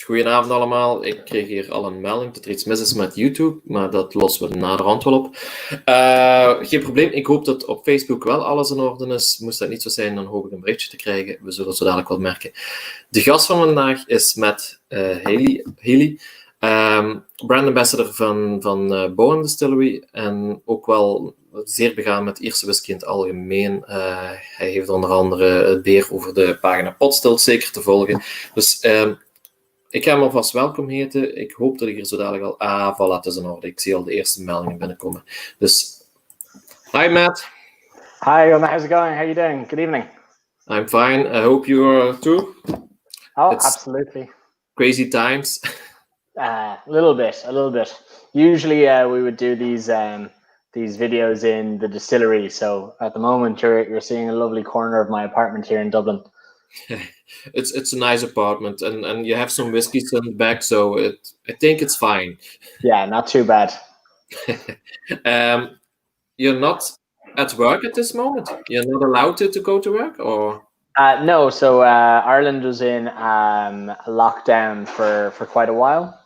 Goedenavond allemaal. Ik kreeg hier al een melding dat er iets mis is met YouTube, maar dat lossen we naderhand wel op. Geen probleem. Ik hoop dat op Facebook wel alles in orde is. Moest dat niet zo zijn, dan hoop ik een berichtje te krijgen. We zullen zo dadelijk wel merken. De gast van vandaag is met Healy, brand ambassador van Boann Distillery en ook wel zeer begaan met Ierse whisky in het algemeen. Hij heeft onder andere het beer over de pagina Potstilled zeker te volgen. Dus ik ga hem alvast welkom heten. Ik hoop dat ik hier zo dadelijk al... voilà, het is in orde. Ik zie al de eerste meldingen binnenkomen. Dus, hi Matt. Hi, how's it going? How are you doing? Good evening. I'm fine. I hope you are too. Oh, It's absolutely. Crazy times. A little bit. Usually we would do these videos in the distillery. So at the moment you're seeing a lovely corner of my apartment here in Dublin. It's a nice apartment, and you have some whiskeys in the back, so I think it's fine. Yeah, not too bad. You're not at work at this moment? You're not allowed to go to work, or? No, so Ireland was in lockdown for quite a while.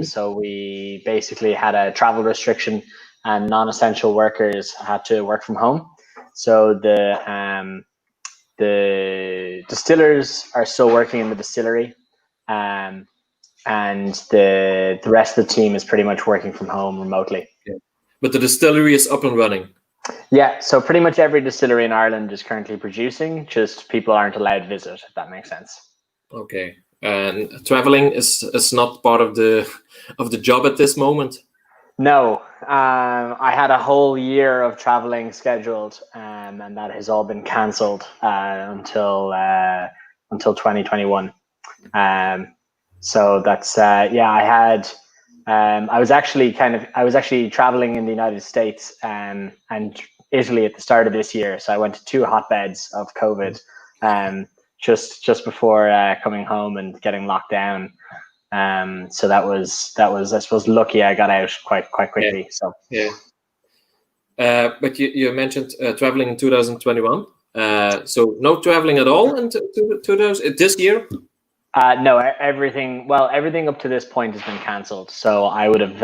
So we basically had a travel restriction, and non-essential workers had to work from home. So the distillers are still working in the distillery, and the rest of the team is pretty much working from home remotely. Okay. But the distillery is up and running. Yeah, so pretty much every distillery in Ireland is currently producing, just people aren't allowed to visit, if that makes sense. Okay, and traveling is not part of the job at this moment? No, I had a whole year of traveling scheduled, and that has all been cancelled until 2021. So that's I had. I was actually traveling in the United States and Italy at the start of this year. So I went to 2 hotbeds of COVID, just before coming home and getting locked down. So that was I suppose lucky I got out quite quickly. Yeah. So yeah. But you mentioned traveling in 2021. So no traveling at all in this year. No, everything up to this point has been cancelled. So I would have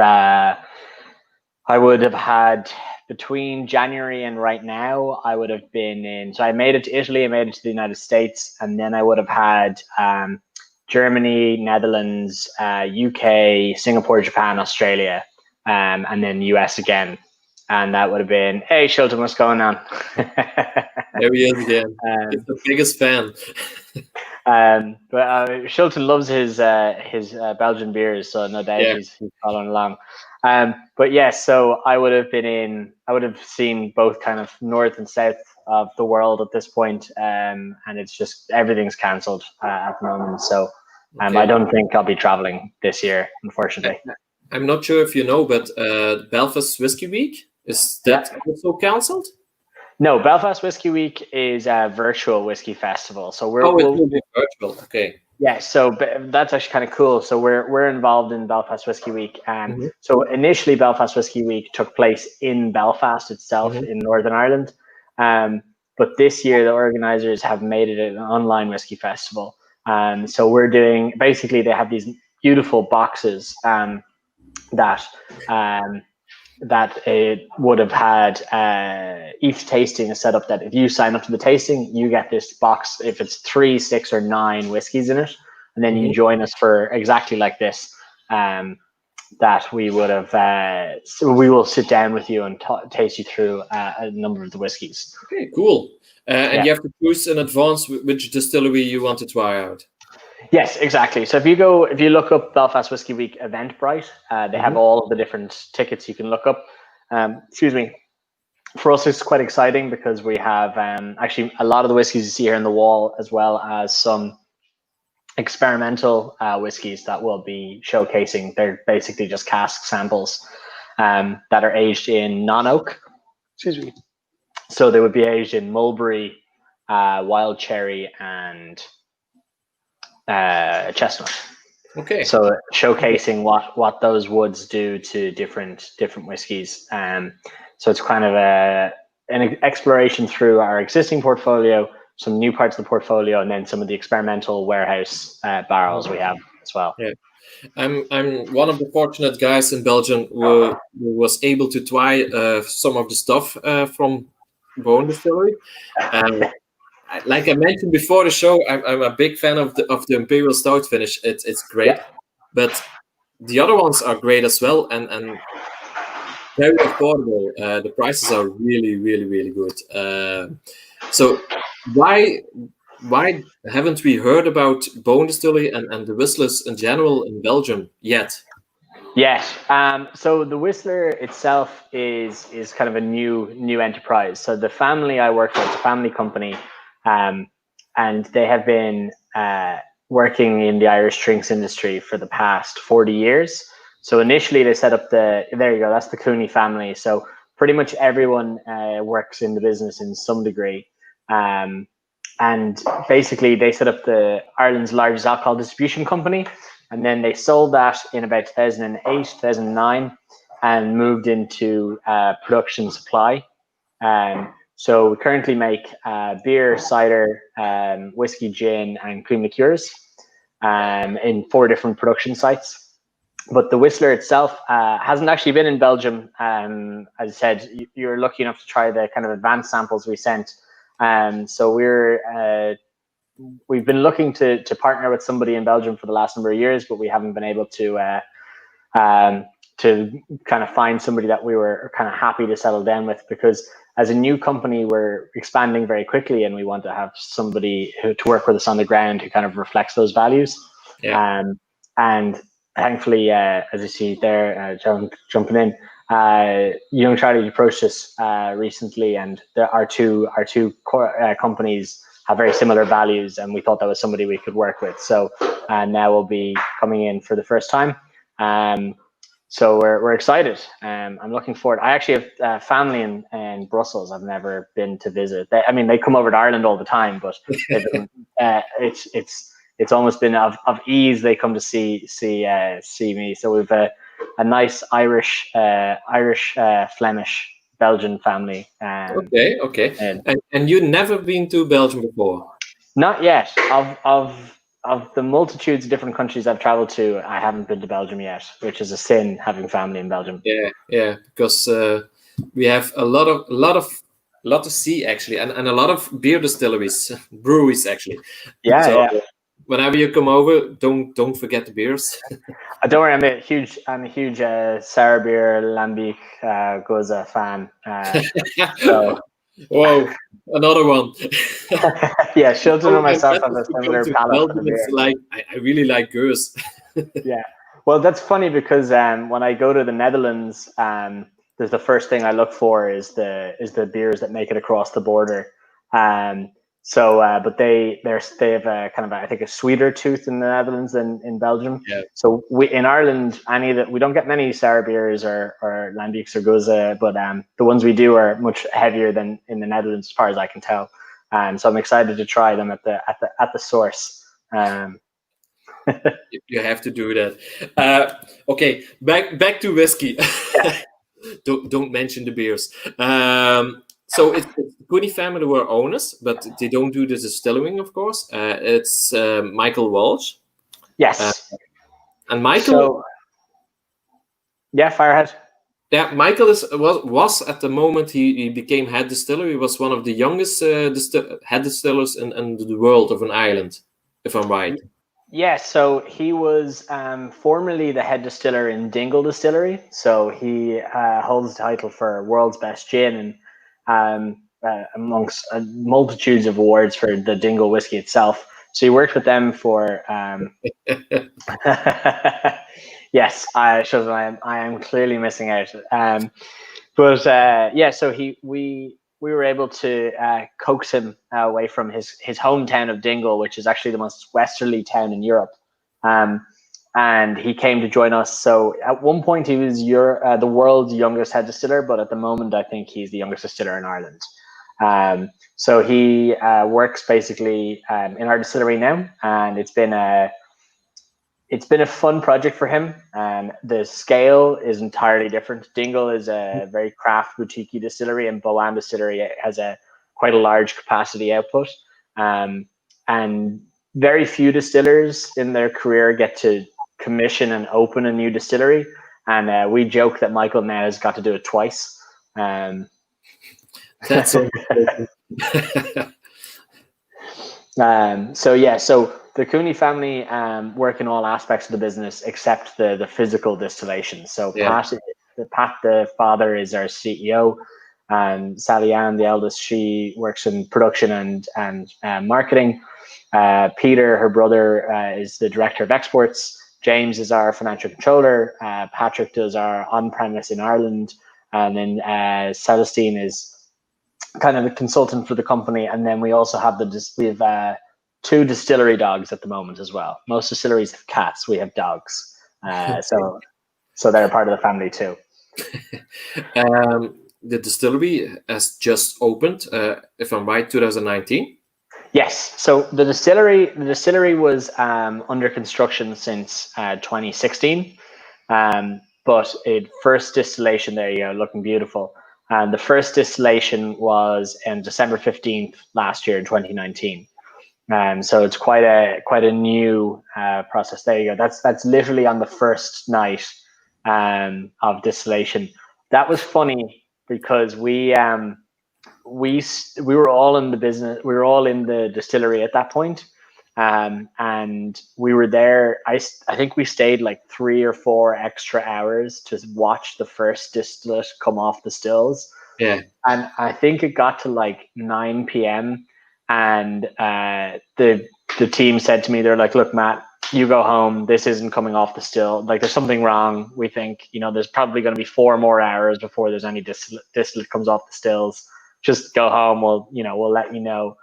had between January and right now, I would have been in. So I made it to Italy, I made it to the United States, and then I would have had Germany, Netherlands, UK, Singapore, Japan, Australia, and then US again. And that would have been, hey, Shilton, what's going on? There he is again. He's the biggest fan. But Shilton loves his Belgian beers, so no doubt he's following along. But yes, so I would have seen both kind of north and south of the world at this point, and it's just everything's cancelled at the moment. So I don't think I'll be traveling this year, unfortunately. I'm not sure if you know, but Belfast Whiskey Week, is that also cancelled? No, Belfast Whiskey Week is a virtual whiskey festival. So it will be virtual. Okay. Yeah, so that's actually kind of cool. So we're involved in Belfast Whiskey Week, and so initially Belfast Whiskey Week took place in Belfast itself in Northern Ireland, but this year the organisers have made it an online whiskey festival. So we're doing basically they have these beautiful boxes that it would have had each tasting is set up that if you sign up to the tasting, you get this box if it's 3, 6, or 9 whiskeys in it, and then you join us for exactly like this. That we would have, so we will sit down with you and taste you through a number of the whiskeys. Okay, cool. And you have to choose in advance which distillery you want to try out. Yes, exactly. So if you look up Belfast Whiskey Week Eventbrite, they have all of the different tickets you can look up. Excuse me. For us, it's quite exciting because we have actually a lot of the whiskeys you see here on the wall, as well as some experimental whiskeys that we'll be showcasing. They're basically just cask samples that are aged in non-oak. Excuse me. So they would be aged in mulberry, wild cherry, and chestnut. Okay. So showcasing what those woods do to different whiskeys. So it's kind of an exploration through our existing portfolio, some new parts of the portfolio, and then some of the experimental warehouse barrels we have. as well. Yeah. I'm one of the fortunate guys in Belgium who was able to try some of the stuff from Boann Distillery. Like I mentioned before the show, I'm a big fan of the Imperial Stout finish. It's great, but the other ones are great as well, and very affordable. The prices are really, really, really good. So why haven't we heard about Boann Distillery and the Whistlers in general in Belgium yet? Yes. So the Whistler itself is kind of a new enterprise. So the family I work for, it's a family company, and they have been working in the Irish drinks industry for the past 40 years. So initially they set up there you go, that's the Clooney family. So pretty much everyone works in the business in some degree. And basically they set up Ireland's largest alcohol distribution company. And then they sold that in about 2008, 2009, and moved into production supply. So we currently make beer, cider, whiskey, gin, and cream liqueurs in 4 different production sites. But the Whistler itself hasn't actually been in Belgium. As I said, you're lucky enough to try the kind of advanced samples we sent. So we've been looking to partner with somebody in Belgium for the last number of years, but we haven't been able to kind of find somebody that we were kind of happy to settle down with, because as a new company, we're expanding very quickly and we want to have somebody to work with us on the ground who kind of reflects those values. Yeah. And thankfully, as you see there, jumping in, Young Charlie approached us recently, and our two companies have very similar values, and we thought that was somebody we could work with. So now we'll be coming in for the first time. So we're excited. I'm looking forward. I actually have family in Brussels. I've never been to visit. They come over to Ireland all the time, but it's almost been of ease. They come to see me. So we've a nice Irish, Flemish, Belgian family. Okay. And you've never been to Belgium before? Not yet. Of the multitudes of different countries I've traveled to, I haven't been to Belgium yet, which is a sin, having family in Belgium. Yeah, because we have a lot to see actually, and a lot of beer distilleries, breweries actually. Yeah. Whenever you come over, don't forget the beers. Don't worry, I'm a huge Sour beer, Lambic, Goza fan. So. Whoa, another one. Yeah, Shilton and myself have a similar palate for the beer. Like I really like Goose. Yeah, well, that's funny because when I go to the Netherlands, there's the first thing I look for is the beers that make it across the border. But they have a kind of I think a sweeter tooth in the Netherlands than in Belgium. Yeah. So in Ireland, we don't get many sour beers or Lambics or Goza, but the ones we do are much heavier than in the Netherlands, as far as I can tell. So I'm excited to try them at the source. You have to do that. Okay, back to whiskey. Yeah. Don't mention the beers. So it's the Clooney family who are owners, but they don't do the distilling, of course. It's Michael Walsh. Yes. And Michael. Yeah, fire ahead. Yeah, Michael was at the moment he became head distiller. He was one of the youngest head distillers in the world of an island, if I'm right. Yeah, so he was formerly the head distiller in Dingle Distillery. So he holds the title for world's best gin, and amongst multitudes of awards for the Dingle whiskey itself. So he worked with them for. Yes, I am clearly missing out. So we were able to coax him away from his hometown of Dingle, which is actually the most westerly town in Europe. And he came to join us. So at one point he was the world's youngest head distiller, but at the moment I think he's the youngest distiller in Ireland. So he works basically in our distillery now, and it's been a fun project for him. The scale is entirely different. Dingle is a very craft boutique distillery, and Boann Distillery has quite a large capacity output. And very few distillers in their career get to commission and open a new distillery, and we joke that Michael now has got to do it twice. That's so the Cooney family work in all aspects of the business except the physical distillation. So Pat, the father, is our CEO, and Sally Ann, the eldest, she works in production and marketing. Peter, her brother, is the director of exports. James is our financial controller. Patrick does our on-premise in Ireland, and then Celestine is kind of a consultant for the company. And then we also have two distillery dogs at the moment as well. Most distilleries have cats. We have dogs. So they're part of the family too. The distillery has just opened, if I'm right, 2019. Yes. So the distillery was under construction since 2016. But first distillation, there you go, looking beautiful. And the first distillation was on December 15th last year in 2019. So it's quite a new process. There you go. That's literally on the first night of distillation. That was funny because we were all in the business. We were all in the distillery at that point, and we were there. I think we stayed like 3 or 4 extra hours to watch the first distillate come off the stills. Yeah, and I think it got to like 9 p.m. and the team said to me, they're like, "Look, Matt, you go home. This isn't coming off the still. Like, there's something wrong. We think, there's probably going to be 4 more hours before there's any distillate comes off the stills. Just go home. We'll let you know."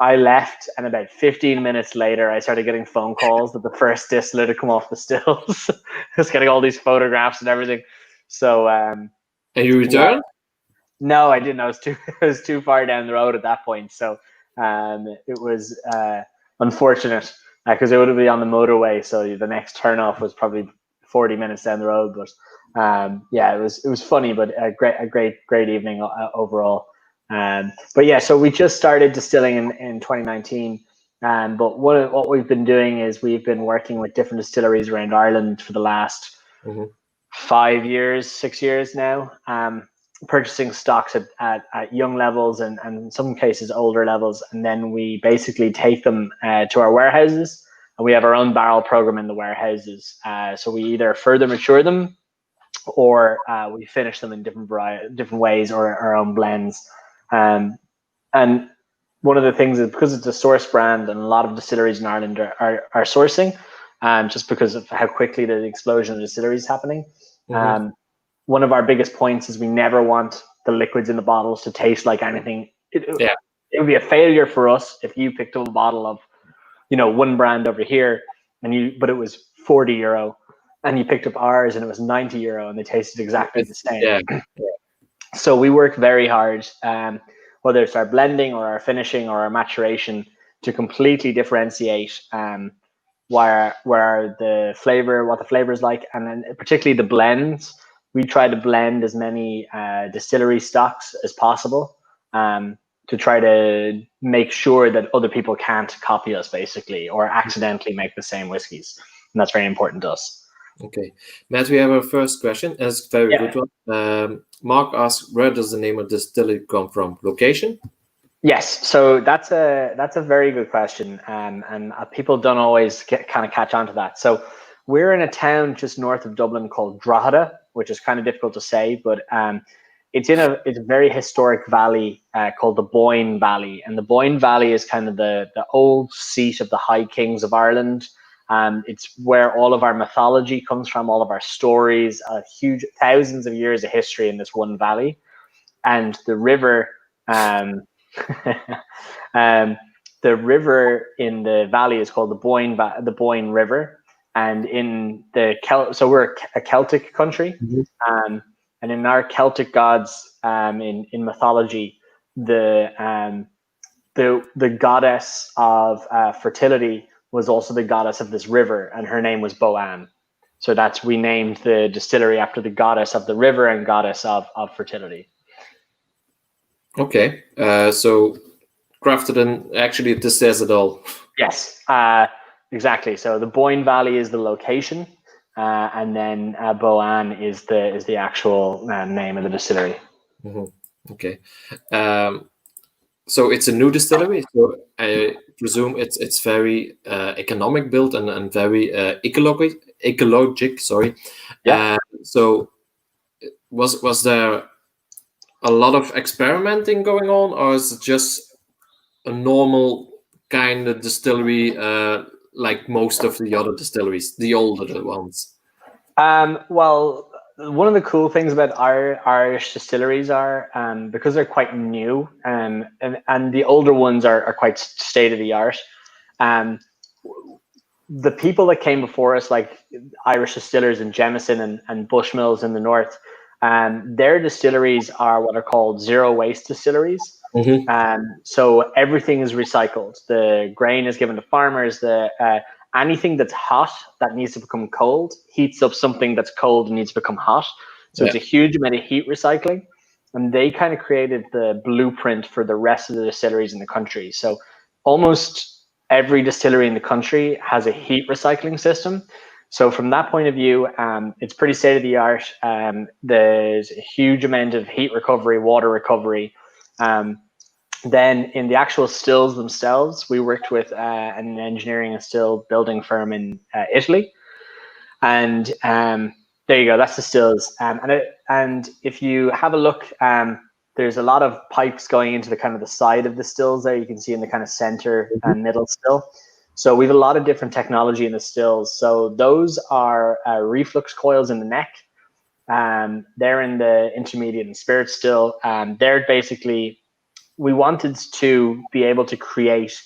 I left, and about 15 minutes later, I started getting phone calls that the first distillate had come off the stills. I was getting all these photographs and everything. So, and you returned? No, I didn't. It was too far down the road at that point. So, it was unfortunate because it would have been on the motorway. So the next turnoff was probably 40 minutes down the road. But it was funny, but a great evening overall. But yeah, so we just started distilling in 2019. But what we've been doing is we've been working with different distilleries around Ireland for the last 5 years, 6 years now, purchasing stocks at young levels and in some cases older levels. And then we basically take them to our warehouses, and we have our own barrel program in the warehouses. So we either further mature them or we finish them in different ways, or our own blends. And one of the things is, because it's a source brand and a lot of distilleries in Ireland are sourcing, just because of how quickly the explosion of distilleries is happening. One of our biggest points is we never want the liquids in the bottles to taste like anything. It would be a failure for us if you picked up a bottle of, one brand over here, but it was €40, and you picked up ours and it was €90, and they tasted exactly the same. Yeah. So we work very hard, whether it's our blending or our finishing or our maturation, to completely differentiate what the flavor is like, and then particularly the blends. We try to blend as many distillery stocks as possible to try to make sure that other people can't copy us, basically, or accidentally make the same whiskies. And that's very important to us. Okay. Matt, we have our first question. It's a very good one. Mark asks, where does the name of distillery come from? Location? Yes, so that's a very good question, and people don't always catch on to that. So we're in a town just north of Dublin called Drogheda, which is kind of difficult to say, but it's a very historic valley called the Boyne Valley, and the Boyne Valley is kind of the old seat of the High Kings of Ireland. It's where all of our mythology comes from, all of our stories, huge thousands of years of history in this one valley, and the river. The river in the valley is called the Boyne River, and in so we're a Celtic country, and in our Celtic gods, in mythology, the goddess of fertility was also the goddess of this river, and her name was Boann. So we named the distillery after the goddess of the river and goddess of fertility. Okay, so crafted in, actually, this says it all. Yes, exactly. So the Boyne Valley is the location, and then Boann is the actual name of the distillery. Okay. So it's a new distillery. So I presume it's very economic built and very ecologic. Sorry. Yeah. So was there a lot of experimenting going on, or is it just a normal kind of distillery, like most of the other distilleries, the older ones? Well, one of the cool things about our Irish distilleries are because they're quite new, and the older ones are quite state of the art. The people that came before us, like Irish distillers in Jemison and Bushmills in the north, their distilleries are what are called zero waste distilleries. So everything is recycled. The grain is given to farmers. Anything that's hot that needs to become cold heats up something that's cold and needs to become hot. So it's a huge amount of heat recycling. And they kind of created the blueprint for the rest of the distilleries in the country. So almost every distillery in the country has a heat recycling system. So from that point of view, it's pretty state of the art. There's a huge amount of heat recovery, water recovery. Then in the actual stills themselves, we worked with an engineering and still building firm in Italy. And there you go, that's the stills. And if you have a look, there's a lot of pipes going into the kind of the side of the stills there. You can see in the kind of center and middle still. So we have a lot of different technology in the stills. So those are reflux coils in the neck. They're in the intermediate and spirit still. They're basically, we wanted to be able to create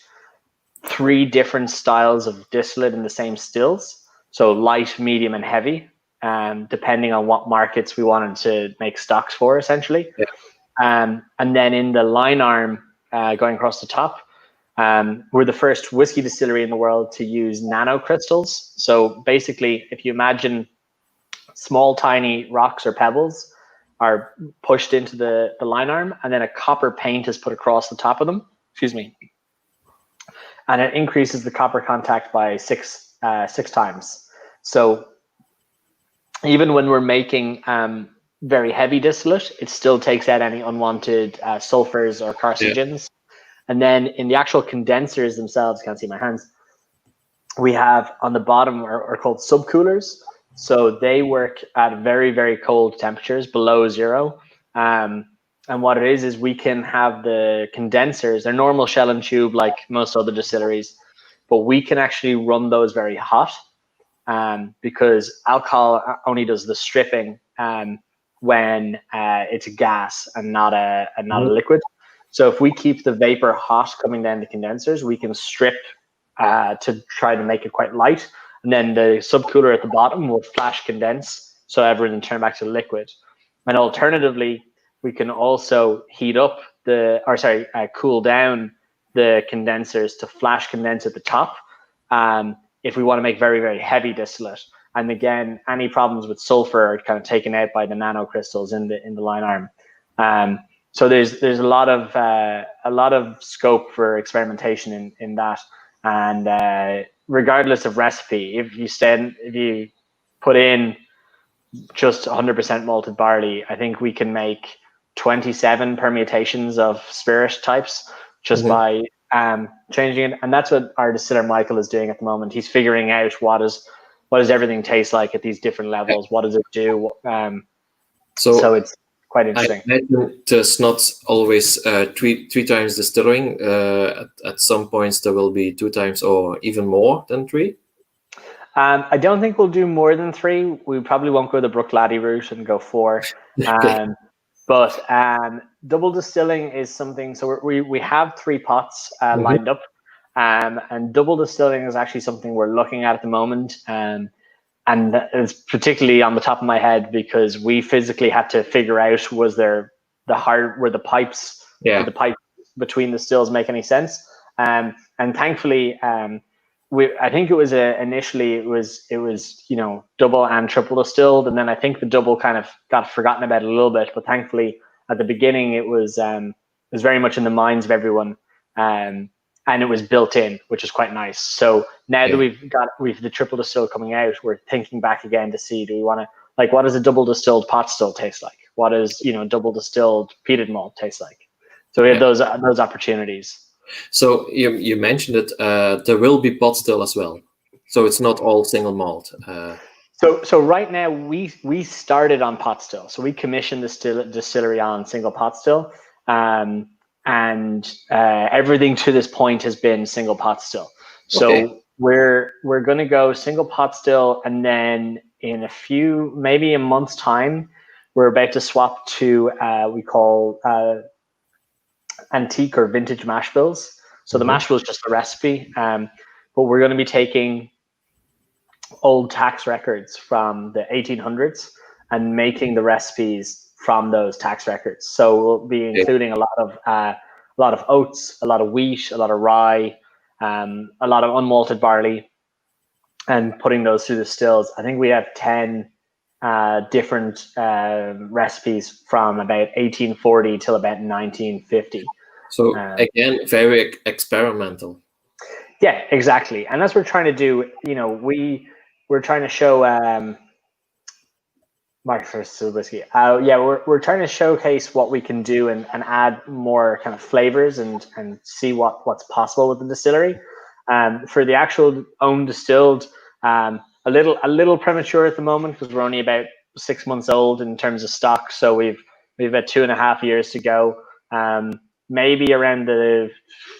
3 different styles of distillate in the same stills. So light, medium, and heavy, depending on what markets we wanted to make stocks for, essentially. Yeah. And then in the line arm going across the top, we're the first whiskey distillery in the world to use nanocrystals. So basically, if you imagine small, tiny rocks or pebbles are pushed into the line arm, and then a copper paint is put across the top of them. Excuse me. And it increases the copper contact by six times. So even when we're making very heavy distillate, it still takes out any unwanted sulfurs or carcinogens. And then in the actual condensers themselves, can't see my hands, we have on the bottom are called subcoolers. So they work at very, very cold temperatures, below 0. And what it is we can have the condensers, they're normal shell and tube like most other distilleries, but we can actually run those very hot because alcohol only does the stripping when it's a gas and not a liquid. So if we keep the vapor hot coming down the condensers, we can strip to try to make it quite light. And then the subcooler at the bottom will flash condense, so everything turn back to liquid. And alternatively, we can also heat up cool down the condensers to flash condense at the top if we want to make very, very heavy distillate. And again, any problems with sulfur are kind of taken out by the nanocrystals in the line arm. So there's a lot of scope for experimentation in that. And regardless of recipe, if you put in just 100% malted barley, I think we can make 27 permutations of spirit types just by changing it. And that's what our distiller Michael is doing at the moment. He's figuring out what does everything taste like at these different levels. What does it do? So it's quite interesting. I imagine there's not always three times distilling. At some points there will be 2 times or even more than 3. I don't think we'll do more than 3. We probably won't go the Bruichladdich route and go 4. Okay. But double distilling is something. So we have 3 pots lined up, and double distilling is actually something we're looking at the moment. And it's particularly on the top of my head because we physically had to figure out were the pipes for the pipe between the stills make any sense. And thankfully, I think it was initially it was double and triple distilled, and then I think the double kind of got forgotten about a little bit. But thankfully, at the beginning, it was very much in the minds of everyone. and it was built in, which is quite nice. So now that we've the triple distill coming out, we're thinking back again to see, do we want to, like, what does a double distilled Potstilled taste like? What does, double distilled peated malt taste like? So we have those opportunities. So you mentioned it. There will be Potstilled as well. So it's not all single malt. So right now we started on Potstilled. So we commissioned the distillery on single Potstilled, and everything to this point has been single Potstilled. So we're going to go single Potstilled, and then in maybe a month's time, we're about to swap to we call antique or vintage mash bills. So the mash bill is just a recipe, but we're going to be taking old tax records from the 1800s and making the recipes from those tax records. So we'll be including a lot of oats, a lot of wheat, a lot of rye, a lot of unmalted barley, and putting those through the stills. I think we have 10 different recipes from about 1840 till about 1950. So again, very experimental. Yeah, exactly. And that's what we're trying to do. We're trying to show my first whiskey. We're trying to showcase what we can do and add more kind of flavors and see what's possible with the distillery. For the actual own distilled, a little premature at the moment because we're only about 6 months old in terms of stock. So we've about 2.5 years to go. Maybe around the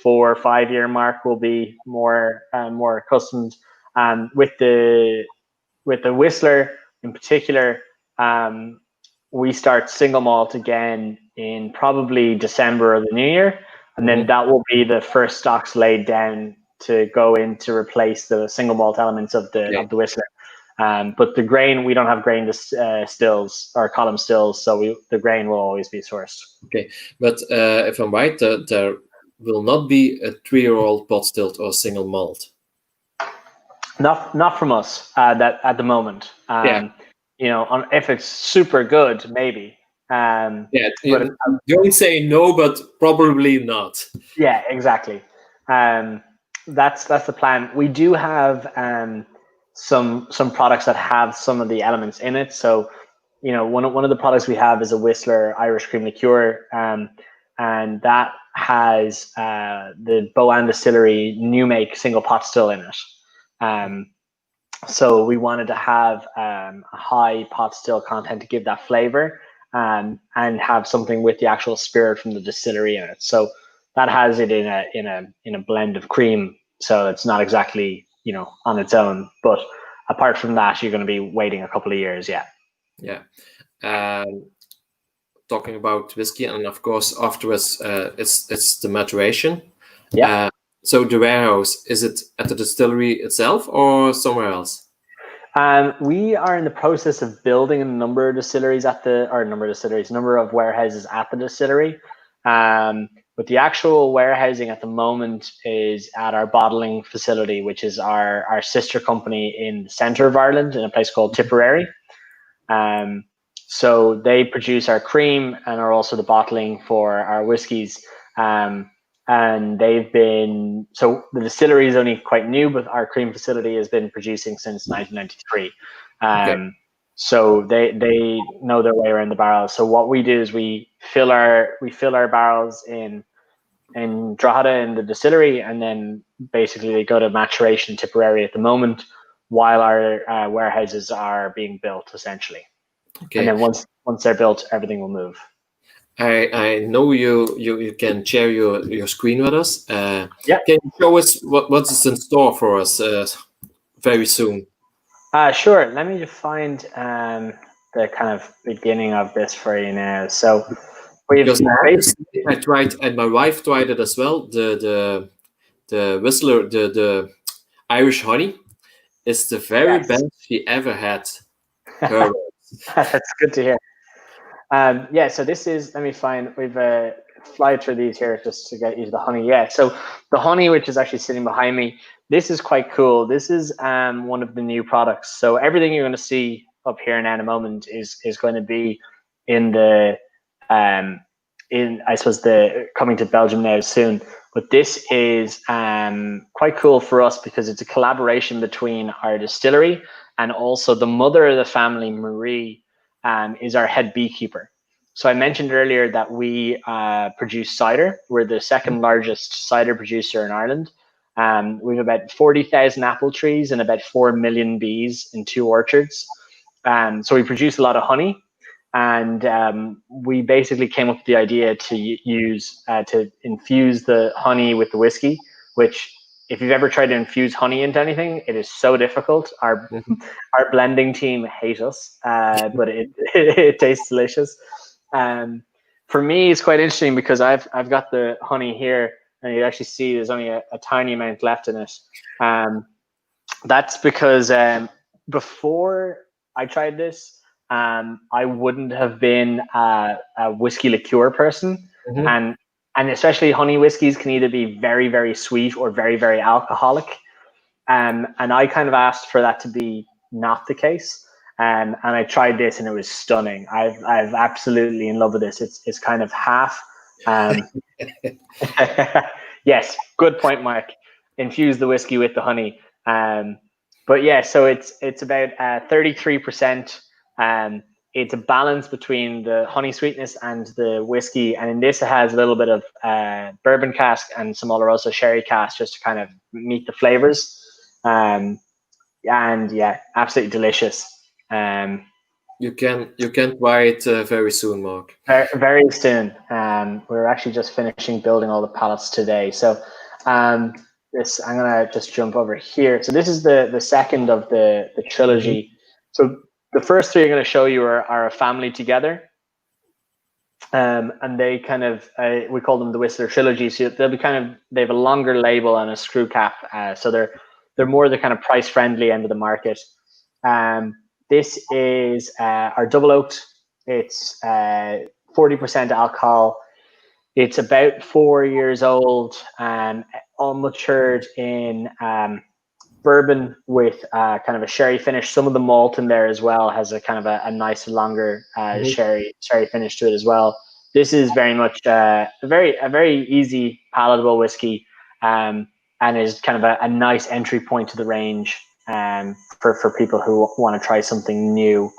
4 or 5 year mark, we'll be more accustomed. With the Whistler in particular, we start single malt again in probably December or the New Year, and then that will be the first stocks laid down to go in to replace the single malt elements of the Whistler. But the grain, we don't have grain stills or column stills, so the grain will always be sourced. Okay, but if I'm right, there will not be a 3-year-old Potstilled or single malt. Not from us that at the moment. If it's super good, maybe. Don't say no, but probably not. Yeah, exactly. That's the plan. We do have some products that have some of the elements in it. So, one of the products we have is a Whistler Irish cream liqueur, and that has the Boann Distillery new make single pot still in it. So we wanted to have a high pot still content to give that flavor, and have something with the actual spirit from the distillery in it. So that has it in a blend of cream. So it's not exactly on its own, but apart from that, you're going to be waiting a couple of years. Yeah. Talking about whiskey, and of course afterwards, it's the maturation. Yeah. So the warehouse, is it at the distillery itself or somewhere else? We are in the process of building a number of warehouses at the distillery. But the actual warehousing at the moment is at our bottling facility, which is our sister company in the center of Ireland in a place called Tipperary. So they produce our cream and are also the bottling for our whiskies. And the distillery is only quite new, but our cream facility has been producing since 1993. So they know their way around the barrels. So what we do is we fill our barrels in Drogheda in the distillery, and then basically they go to maturation Tipperary at the moment while our warehouses are being built, essentially. And then once they're built, everything will move. I know you can share your screen with us. Can you show us what is in store for us very soon? Sure. Let me just find the kind of beginning of this for you now. So I tried, and my wife tried it as well. The Whistler, the Irish honey, is the very best she ever had. That's good to hear. So this is, let me find, we've fly through these here just to get you to the honey. So the honey, which is actually sitting behind me, this is quite cool. This is one of the new products. So everything you're going to see up here now in a moment is going to be in the I suppose the coming to Belgium now soon. But this is quite cool for us because it's a collaboration between our distillery and also the mother of the family, Marie, is our head beekeeper. So I mentioned earlier that we produce cider. We're the second largest cider producer in Ireland. We have about 40,000 apple trees and about 4 million bees in 2 orchards. So we produce a lot of honey. And we basically came up with the idea to to infuse the honey with the whiskey, which if you've ever tried to infuse honey into anything, it is so difficult. Our blending team hate us, but it tastes delicious. For me, it's quite interesting because I've got the honey here, and you actually see there's only a tiny amount left in it. That's because before I tried this, I wouldn't have been a whiskey liqueur person, and especially honey whiskeys can either be very, very sweet or very, very alcoholic. And I kind of asked for that to be not the case. And I tried this and it was stunning. I've absolutely in love with this. It's kind of half. Yes, good point, Mike. Infuse the whiskey with the honey. But yeah, so it's about 33%. It's a balance between the honey sweetness and the whiskey, and in this it has a little bit of bourbon cask and some Oloroso sherry cask just to kind of meet the flavors. And yeah, absolutely delicious. You can try it very soon, Mark. Very, very soon. We're actually just finishing building all the pallets today. So I'm gonna just jump over here. So this is the second of the trilogy. So the first 3 I'm going to show you are a family together, and they kind of we call them the Whistler trilogy. So they'll be they have a longer label and a screw cap, so they're more the kind of price friendly end of the market. This is our double oaked. It's 40% alcohol. It's about 4 years old and all matured in bourbon with kind of a sherry finish. Some of the malt in there as well has a kind of a nice longer sherry finish to it as well. This is very much a very easy palatable whiskey, and is kind of a nice entry point to the range for people who want to try something new.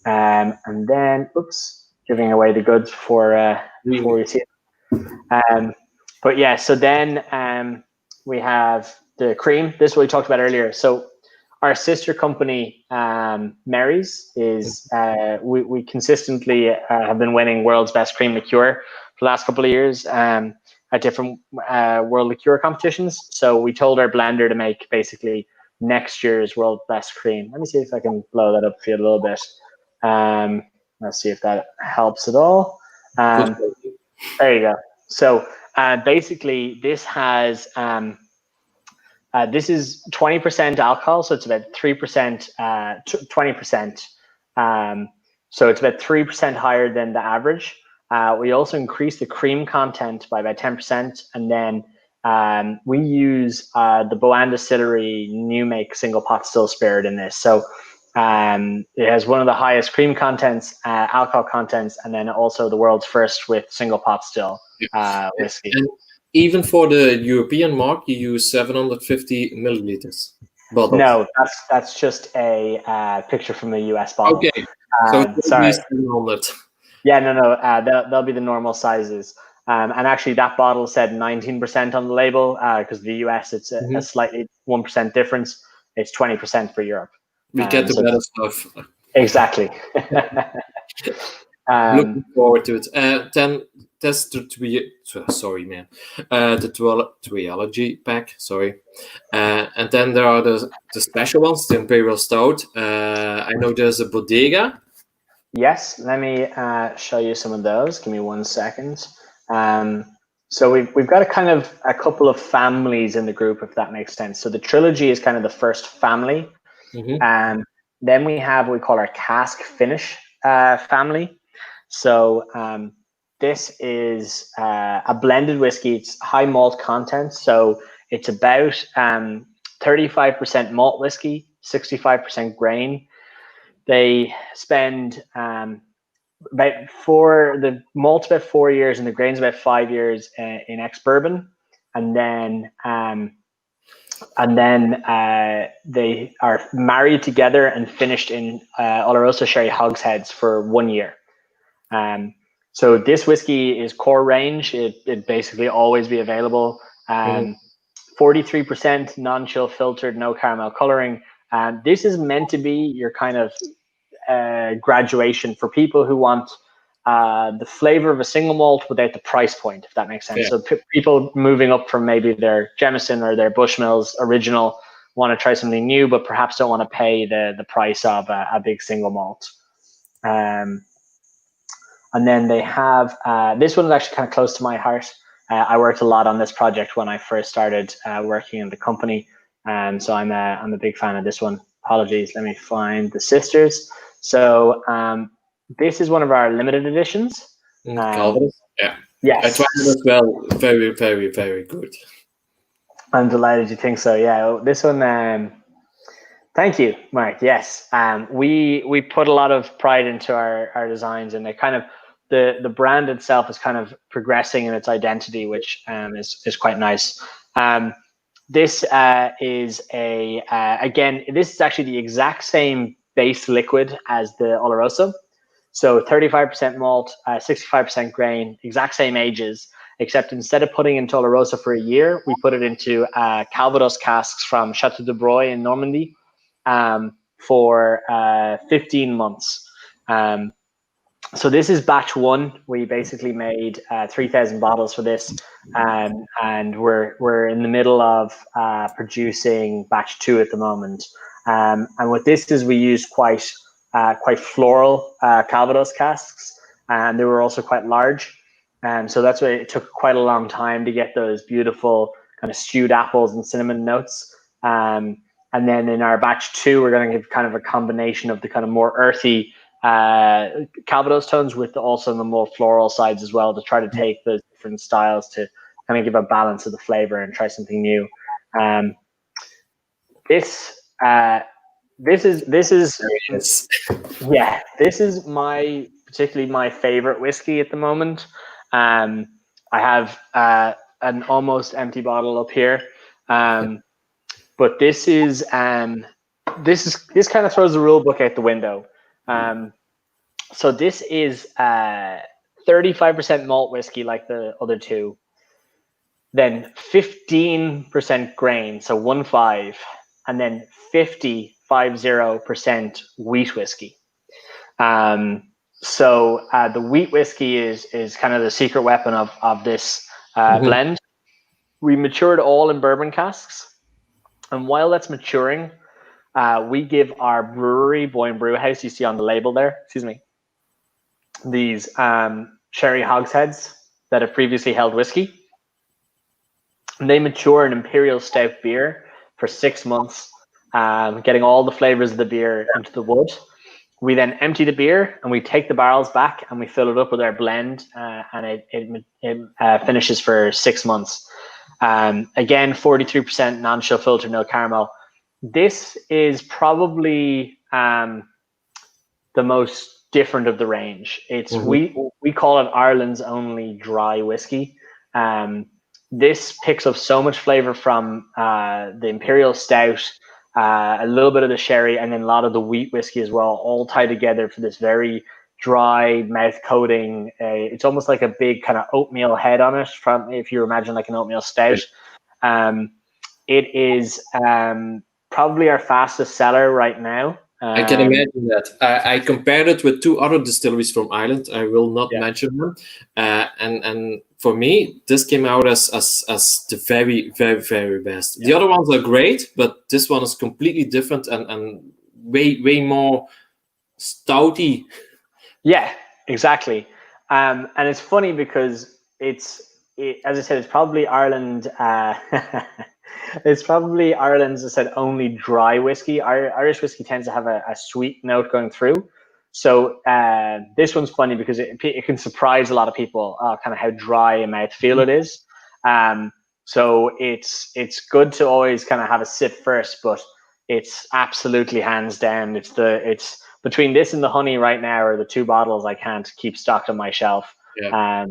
And then, giving away the goods before we see it. But yeah, so then we have the cream. This is what we talked about earlier. So our sister company, Mary's, is we consistently have been winning world's best cream liqueur for the last couple of years at different world liqueur competitions. So we told our blender to make basically next year's world best cream. Let me see if I can blow that up for you a little bit. Let's see if that helps at all. There you go. So basically, this has this is 20% alcohol, so it's about 3%, 20%. So it's about 3% higher than the average. We also increase the cream content by about 10%, and then we use the Boann Distillery new make single pot still spirit in this. So it has one of the highest cream contents, alcohol contents, and then also the world's first with single pot still whiskey. And even for the European mark, you use 750 milliliters bottles. No, that's just a picture from the US bottle. Okay, so sorry. 700. Yeah, no, they'll be the normal sizes. And actually, that bottle said 19% on the label because the US it's a slightly 1% difference. It's 20% for Europe. We get the better stuff. Exactly. Looking forward to it. Then that's the trilogy pack. Sorry, and then there are the special ones, the Imperial Stout. I know there's a Bodega. Yes, let me show you some of those. Give me 1 second. So we've got a couple of families in the group, if that makes sense. So the trilogy is kind of the first family. Then we have what we call our cask finish family. So this is a blended whiskey. It's high malt content. So it's about 35% malt whiskey, 65% grain. They spend the malt's about 4 years and the grain's about 5 years in ex-bourbon. and then they are married together and finished in Oloroso sherry hogsheads for 1 year. So this whiskey is core range. It basically always be available. 43% non-chill filtered, no caramel coloring. This is meant to be your kind of graduation for people who want the flavor of a single malt without the price point, if that makes sense. Yeah. So people moving up from maybe their Jameson or their Bushmills original want to try something new, but perhaps don't want to pay the price of a big single malt. And then they have, this one is actually kind of close to my heart. I worked a lot on this project when I first started working in the company. So I'm a big fan of this one. Apologies, let me find the sisters. So this is one of our limited editions. Calvados? Yeah. Yes. I tried it as well. Very, very, very good. I'm delighted you think so. Yeah, this one, thank you, Mark. Yes, we put a lot of pride into our designs, and they kind of, the brand itself is kind of progressing in its identity, which is quite nice. This is again, this is actually the exact same base liquid as the Oloroso. So 35% malt, 65% grain, exact same ages, except instead of putting into Oloroso for a year, we put it into Calvados casks from Chateau de Broye in Normandy for 15 months. So this is batch 1. We basically made 3,000 bottles for this, and we're in the middle of producing batch 2 at the moment. And what this is, we use quite floral Calvados casks, and they were also quite large. So that's why it took quite a long time to get those beautiful kind of stewed apples and cinnamon notes. And then in our batch 2, we're going to give kind of a combination of the kind of more earthy Calvados tones with also the more floral sides as well, to try to take those different styles to kind of give a balance of the flavor and try something new. This is yeah, this is particularly my favorite whiskey at the moment. I have an almost empty bottle up here, but this kind of throws the rule book out the window. So this is 35% malt whiskey like the other two, then 15% grain, so 1.5, and then 50% wheat whiskey. So the wheat whiskey is kind of the secret weapon of this blend. We matured all in bourbon casks, and while that's maturing, we give our brewery, Boann Brewhouse, you see on the label there, excuse me, these sherry hogsheads that have previously held whiskey. And they mature an imperial stout beer for 6 months, getting all the flavors of the beer into the wood. We then empty the beer and we take the barrels back and we fill it up with our blend, and it finishes for 6 months. Again, 43% non-chill filter, no caramel. This is probably the most different of the range. It's we call it Ireland's only dry whiskey. This picks up so much flavor from the imperial stout, a little bit of the sherry, and then a lot of the wheat whiskey as well, all tied together for this very dry mouth coating. It's almost like a big kind of oatmeal head on it, from if you imagine like an oatmeal stout. It is probably our fastest seller right now. I can imagine that. I compared it with 2 other distilleries from Ireland. I will not mention them. And for me, this came out as the very, very, very best. The other ones are great, but this one is completely different and way more stouty. Yeah, exactly. And it's funny because as I said, it's probably Ireland. It's probably Ireland's, as I said, only dry whiskey. Irish whiskey tends to have a sweet note going through. So this one's funny because it can surprise a lot of people, kind of how dry a mouthfeel it is. So it's good to always kind of have a sip first, but it's absolutely hands down. It's between this and the honey right now are the 2 bottles I can't keep stocked on my shelf.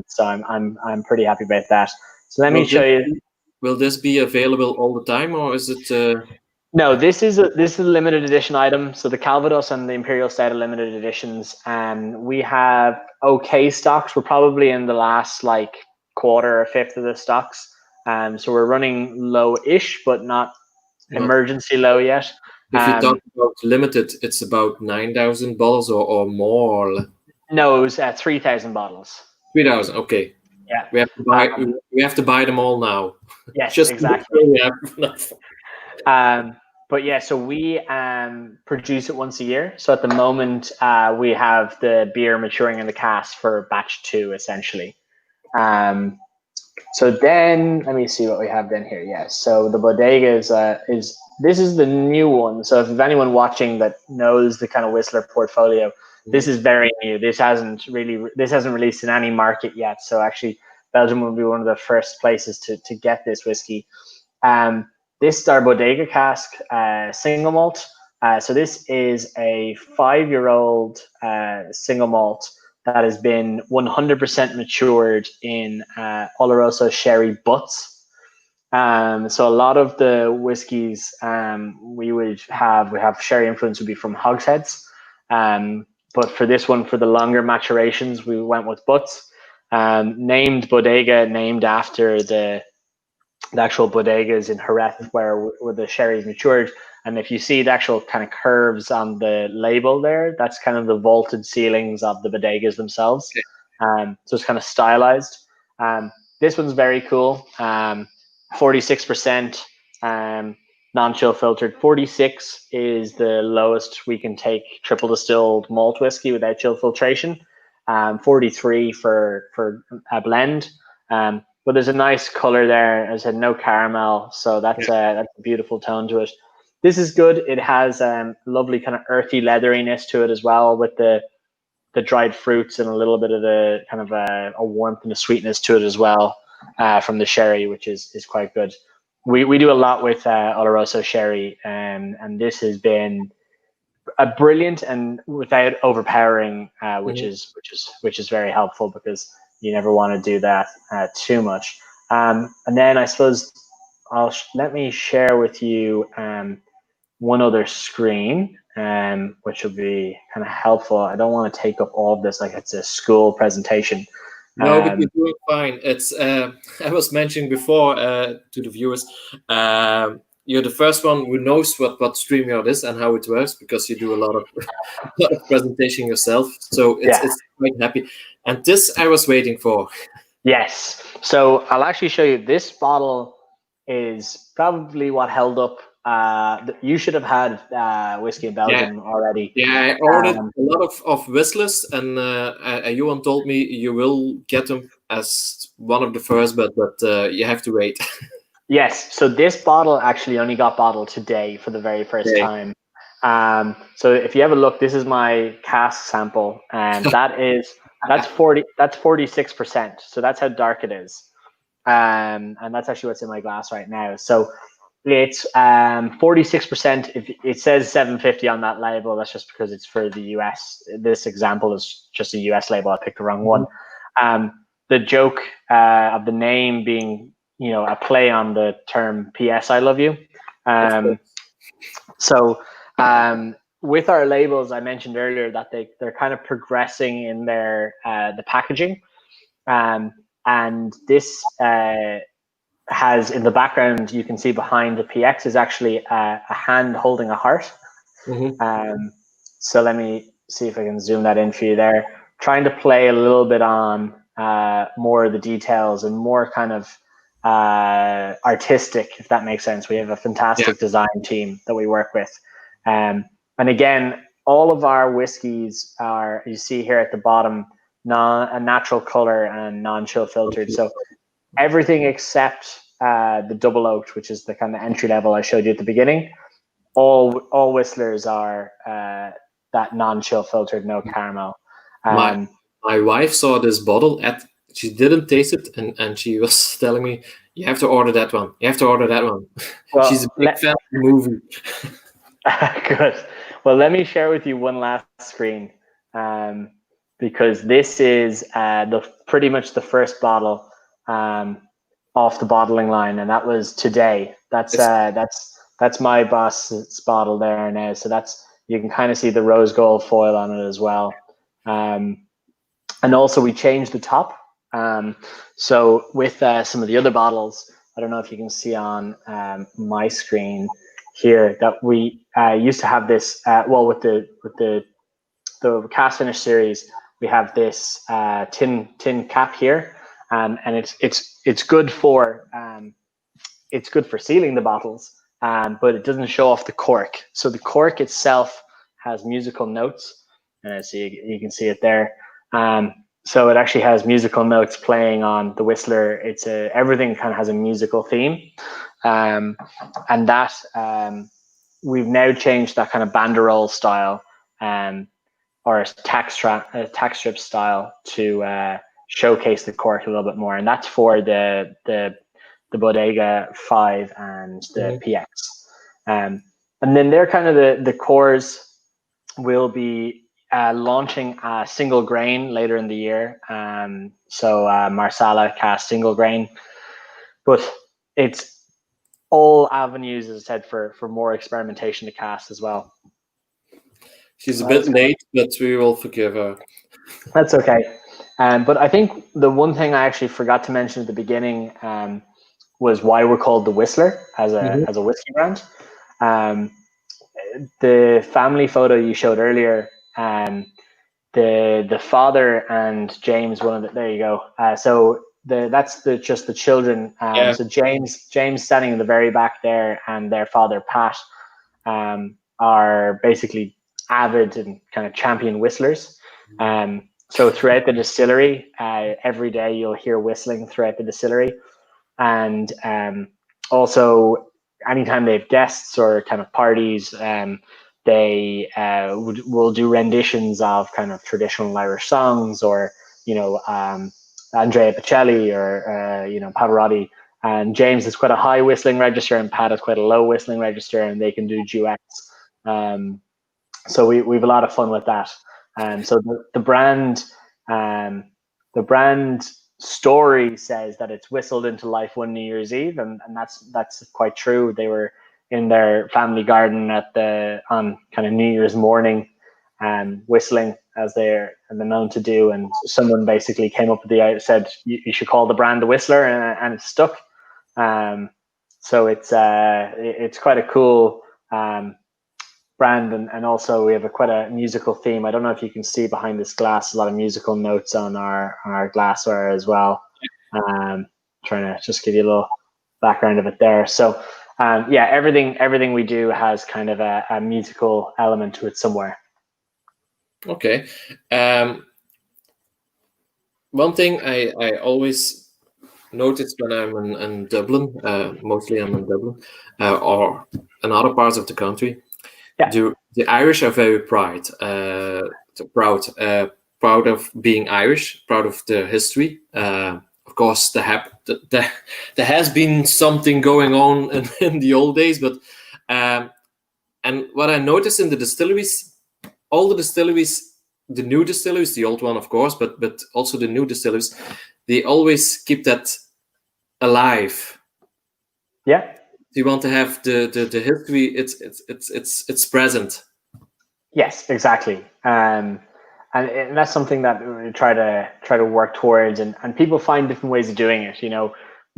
So I'm pretty happy about that. So let me show you. will this be available all the time, or is it? No, this is a limited edition item. So the Calvados and the Imperial Stout are limited editions. We have okay stocks. We're probably in the last like quarter or fifth of the stocks. So we're running low-ish, but not emergency low yet. If you talk about limited, it's about 9,000 bottles or more. No, it was 3,000 bottles. 3,000. Okay. Yeah. We have to buy. We have to buy them all now. Yes, Just exactly. Yeah. But yeah, so we produce it once a year. So at the moment, we have the beer maturing in the cask for batch 2, essentially. So then, let me see what we have then here. Yeah, so the bodega is this is the new one. So if anyone watching that knows the kind of Whistler portfolio, this is very new. This hasn't released in any market yet. So actually, Belgium will be one of the first places to get this whiskey. This is our bodega cask single malt. So this is a 5-year-old single malt that has been 100% matured in Oloroso sherry butts. So a lot of the whiskeys we have sherry influence would be from hogsheads. But for this one, for the longer maturations, we went with butts. Named bodega, named after the actual bodegas in Jerez where the sherry is matured. And if you see the actual kind of curves on the label there, that's kind of the vaulted ceilings of the bodegas themselves. So it's kind of stylized. This one's very cool. 46% non-chill filtered. 46 is the lowest we can take triple distilled malt whiskey without chill filtration. 43 for a blend. But there's a nice color there. As I said, no caramel, so that's a beautiful tone to it. This is good. It has lovely kind of earthy leatheriness to it as well, with the dried fruits and a little bit of the kind of a warmth and a sweetness to it as well from the sherry, which is quite good. We do a lot with Oloroso sherry, and this has been a brilliant and without overpowering, which is very helpful because you never want to do that too much. And then I suppose let me share with you one other screen, which will be kind of helpful. I don't want to take up all of this like it's a school presentation. No, but you're doing fine. It's I was mentioning before to the viewers, you're the first one who knows what StreamYard is and how it works, because you do a lot of presentation yourself. So it's quite happy. And this I was waiting for. Yes. So I'll actually show you. This bottle is probably what held up. You should have had whiskey in Belgium already. Yeah, I ordered a lot of whistlers, and Johan told me you will get them as one of the first, but you have to wait. Yes. So this bottle actually only got bottled today for the very first time. So if you have a look, this is my cask sample, and that's 46%. So that's how dark it is. And that's actually what's in my glass right now. So it's 46%. If it says 750 on that label, that's just because it's for the US. This example is just a US label. I picked the wrong one. The joke of the name being, a play on the term "P.S. I love you." So with our labels, I mentioned earlier that they're kind of progressing in their the packaging, and this has, in the background, you can see behind the PX is actually a hand holding a heart. So let me see if I can zoom that in for you there. Trying to play a little bit on more of the details and more kind of artistic, if that makes sense. We have a fantastic design team that we work with. And again, all of our whiskeys are, you see here at the bottom, a natural color and non-chill filtered. So everything except the double oaked, which is the kind of entry level I showed you at the beginning, all whistlers are that non-chill filtered, no caramel. My wife saw this bottle she didn't taste it, and she was telling me, you have to order that one. You have to order that one. Well, she's a big fan of the movie. Good. Well, let me share with you one last screen, because this is pretty much the first bottle. off the bottling line, and that was today. That's my boss's bottle there now. So you can kind of see the rose gold foil on it as well. And also we changed the top. So with some of the other bottles, I don't know if you can see on my screen here that we used to have this. With the cast finish series, we have this tin cap here, and it's good for sealing the bottles, but it doesn't show off the cork. So the cork itself has musical notes, and so you can see it there. So it actually has musical notes playing on the whistler. Everything kind of has a musical theme, and that we've now changed that kind of banderole style, or a tax strip style to showcase the cork a little bit more, and that's for the Bodega 5 and the PX. And then they're kind of the cores. Will be launching a single grain later in the year. So Marsala cast single grain, but it's all avenues, as I said, for more experimentation to cast as well. She's a bit late, but we will forgive her. That's okay. But I think the one thing I actually forgot to mention at the beginning was why we're called the Whistler as a whiskey brand. The family photo you showed earlier, the father and James, there you go. So that's just the children. So James standing in the very back there, and their father Pat are basically avid and kind of champion whistlers. So throughout the distillery, every day you'll hear whistling throughout the distillery, and also anytime they have guests or kind of parties, they will do renditions of kind of traditional Irish songs, or Andrea Bocelli or Pavarotti. And James has quite a high whistling register, and Pat has quite a low whistling register, and they can do duets. So we have a lot of fun with that. So the brand story says that it's whistled into life one New Year's Eve, and that's quite true. They were in their family garden on kind of New Year's morning, whistling as they're known to do, and someone basically came up with said you should call the brand the Whistler, and it stuck. So it's quite a cool brand, and also we have quite a musical theme. I don't know if you can see behind this glass a lot of musical notes on our glassware as well. Trying to just give you a little background of it there. So everything we do has kind of a musical element to it somewhere. Okay. One thing I always notice when I'm in Dublin, mostly I'm in Dublin, or in other parts of the country, the Irish are very proud of being Irish, proud of their history. Of course, there has been something going on in the old days, but and what I noticed in the distilleries, all the distilleries, the new distilleries, the old one, of course, but also the new distilleries, they always keep that alive. Yeah. You want to have the history. It's present. Yes, exactly. And that's something that we try to work towards, and people find different ways of doing it.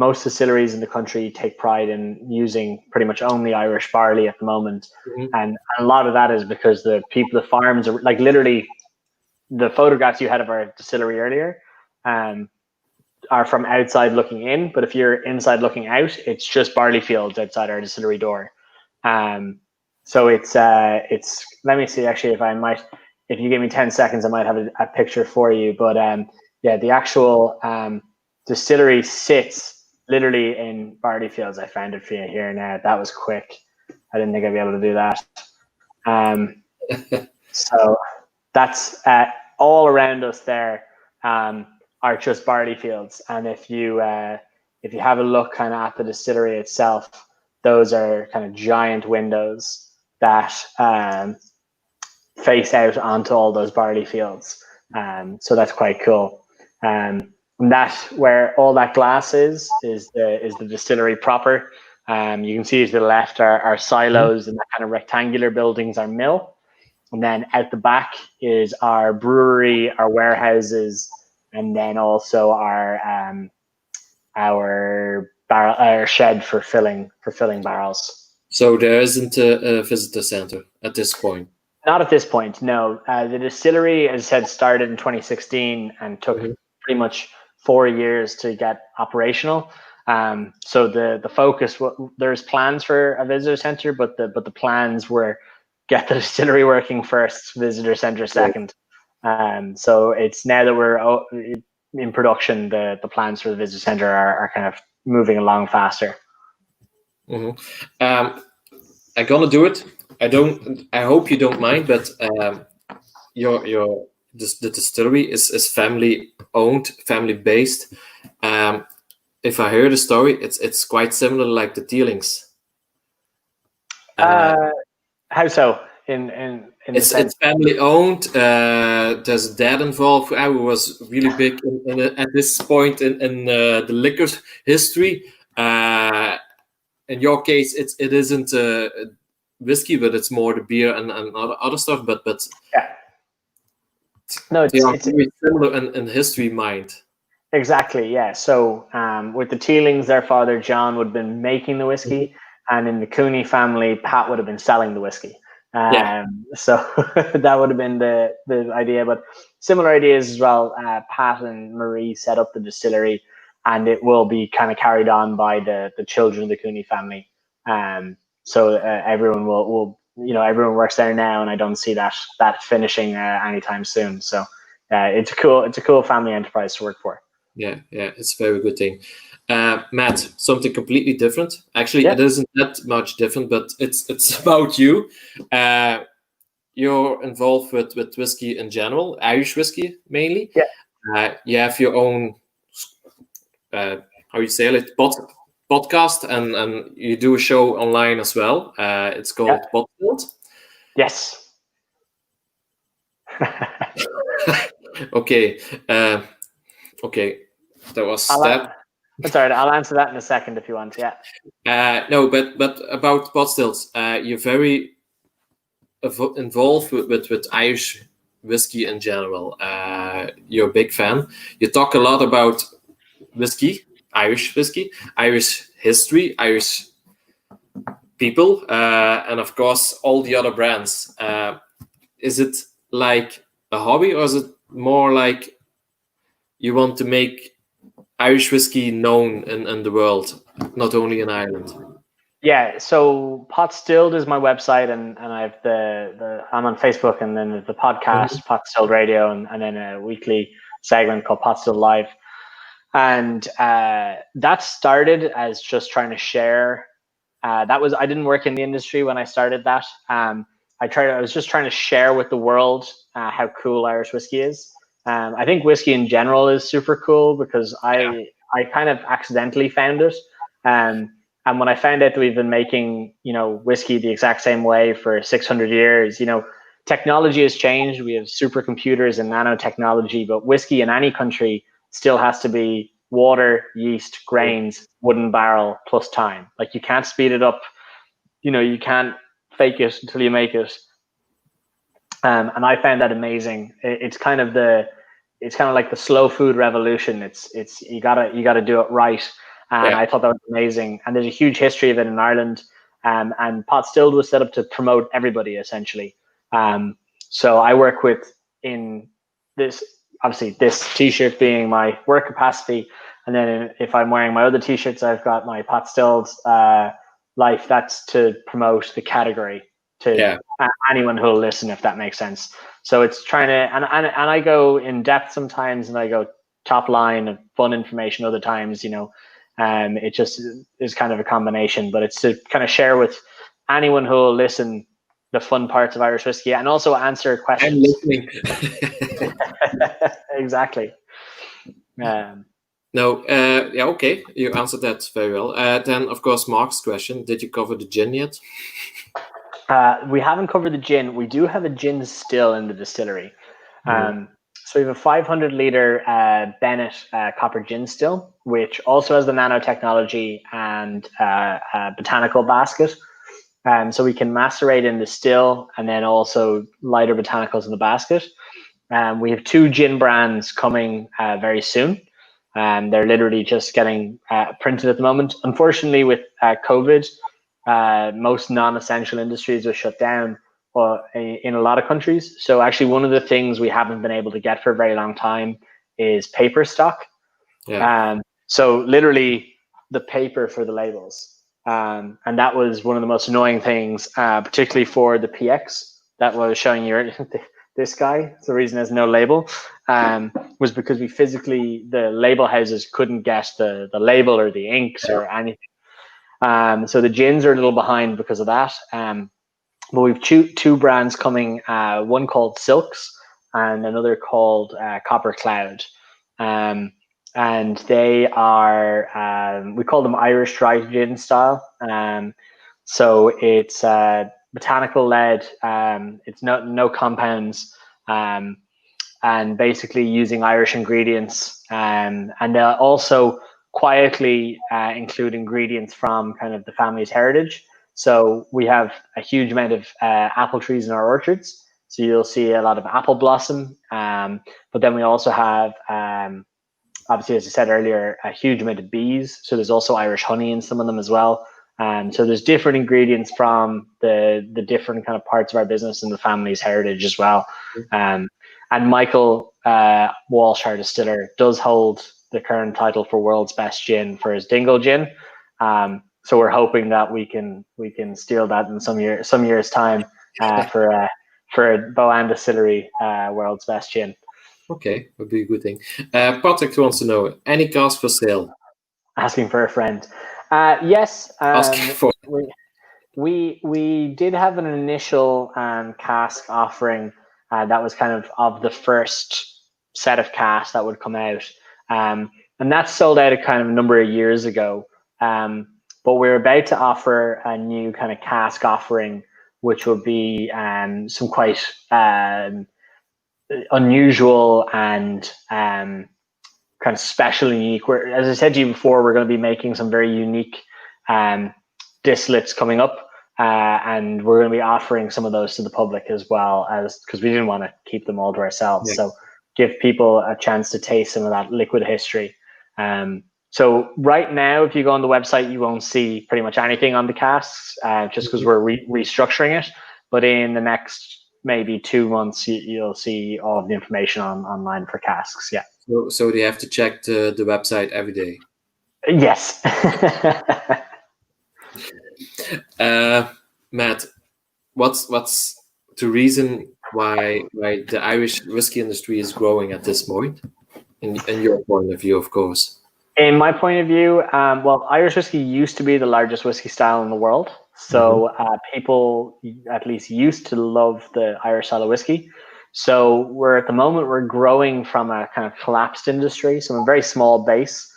Most distilleries in the country take pride in using pretty much only Irish barley at the moment, and a lot of that is because the farms are like literally the photographs you had of our distillery earlier are from outside looking in, but if you're inside looking out, it's just barley fields outside our distillery door. So it's let me see actually if you give me 10 seconds, I might have a picture for you. But the actual distillery sits literally in barley fields. I found it for you here now. That was quick. I didn't think I'd be able to do that. So that's all around us there are just barley fields. And if you have a look kind of at the distillery itself, those are kind of giant windows that face out onto all those barley fields. So that's quite cool. And that where all that glass is the distillery proper. You can see to the left are silos, and that kind of rectangular buildings are mill. And then out the back is our brewery, our warehouses, and then also our shed for filling barrels. So there isn't a visitor center at this point? Not at this point, no. The distillery, as I said, started in 2016 and took pretty much 4 years to get operational. So the focus, there's plans for a visitor center, but the plans were get the distillery working first, visitor center second. So it's now that we're in production, the plans for the visitor center are kind of moving along faster. I'm gonna do it. I hope you don't mind, but the distillery is family owned, family based. If I hear the story, it's quite similar like the Teelings. How so? It's family owned. There's dad involved. I was really big at this point in the liquor history. In your case, it isn't whiskey, but it's more the beer and other stuff. But yeah, no, it's very similar in history mind. Exactly, yeah. So with the Teelings, their father John would have been making the whiskey, and in the Cooney family, Pat would have been selling the whiskey. So that would have been the idea, but similar ideas as well. Pat and Marie set up the distillery, and it will be kind of carried on by the children of the Cooney family. So everyone will everyone works there now, and I don't see that finishing anytime soon. So it's a cool family enterprise to work for. Yeah, it's a very good thing. Matt, something completely different. Actually, it isn't that much different, but it's about you. You're involved with whiskey in general, Irish whiskey mainly. Yeah. You have your own, how you say it, podcast, and you do a show online as well. It's called Potstilled. Yes. Okay. Okay. That was that. That's all right. I'll answer that in a second if you want. Yeah. No, but about Potstilled, you're very involved with Irish whiskey in general. You're a big fan. You talk a lot about whiskey, Irish history, Irish people, and of course all the other brands. Is it like a hobby, or is it more like you want to make Irish whiskey known in the world, not only in Ireland? Yeah, so Potstilled is my website, and I have I'm on Facebook, and then the podcast Potstilled Radio, and then a weekly segment called Potstilled Live. And that started as just trying to share. I didn't work in the industry when I started that. I was just trying to share with the world how cool Irish whiskey is. I think whiskey in general is super cool because I kind of accidentally found it. And when I found out that we've been making, whiskey the exact same way for 600 years, technology has changed. We have supercomputers and nanotechnology, but whiskey in any country still has to be water, yeast, grains, wooden barrel plus time. Like you can't speed it up. You can't fake it until you make it. And I found that amazing. It's kind of like the slow food revolution. It's you gotta do it right. And I thought that was amazing. And there's a huge history of it in Ireland. And Potstilled was set up to promote everybody essentially. So I work in this, obviously this t-shirt being my work capacity. And then if I'm wearing my other t-shirts, I've got my Potstilled life. That's to promote the category to anyone who'll listen, if that makes sense. So it's trying to, and I go in depth sometimes, and I go top line of fun information other times, it just is kind of a combination, but it's to kind of share with anyone who'll listen the fun parts of Irish whiskey and also answer questions. I'm listening. Exactly. Okay, you answered that very well. Then, of course, Mark's question: did you cover the gin yet? We haven't covered the gin. We do have a gin still in the distillery. So we have a 500 liter Bennett copper gin still, which also has the nanotechnology and a botanical basket. So we can macerate in the still and then also lighter botanicals in the basket. We have 2 gin brands coming very soon. They're literally just getting printed at the moment. Unfortunately, with COVID, most non-essential industries are shut down in a lot of countries. So actually, one of the things we haven't been able to get for a very long time is paper stock. Yeah. So literally the paper for the labels. And that was one of the most annoying things, particularly for the PX that was showing you this guy. It's the reason there's no label, was because we physically, the label houses couldn't get the label or the inks or anything. So the gins are a little behind because of that. But we've 2 brands coming, one called Silks and another called Copper Cloud. And they are, we call them Irish dry gin style. So it's botanical led, it's no compounds, and basically using Irish ingredients. And they'll also quietly include ingredients from kind of the family's heritage. So we have a huge amount of apple trees in our orchards. So you'll see a lot of apple blossom. But then we also have, obviously, as I said earlier, a huge amount of bees. So there's also Irish honey in some of them as well. So there's different ingredients from the different kind of parts of our business and the family's heritage as well. And Michael Walsh, our distiller, does hold the current title for world's best gin for his Dingle gin. So we're hoping that we can steal that in some years time for Boann Distillery world's best gin. Okay, would be a good thing. Patrick wants to know, any cars for sale? Asking for a friend. Yes. Asking for. We did have an initial cask offering that was kind of the first set of casks that would come out. And that sold out a kind of a number of years ago. But we're about to offer a new kind of cask offering, which will be some quite unusual and kind of special and unique. As I said to you before, we're going to be making some very unique distillates coming up, and we're going to be offering some of those to the public as well, as because we didn't want to keep them all to ourselves. Yeah. So give people a chance to taste some of that liquid history. So right now, if you go on the website, you won't see pretty much anything on the casks, just because we're restructuring it. But in the next maybe 2 months, you'll see all of the information online for casks. Yeah. So they have to check the website every day. Yes. Matt, what's the reason why the Irish whiskey industry is growing at this point? In your point of view, of course. In my point of view, well, Irish whiskey used to be the largest whiskey style in the world. So people at least used to love the Irish style of whiskey. So we're growing from a kind of collapsed industry, so a very small base.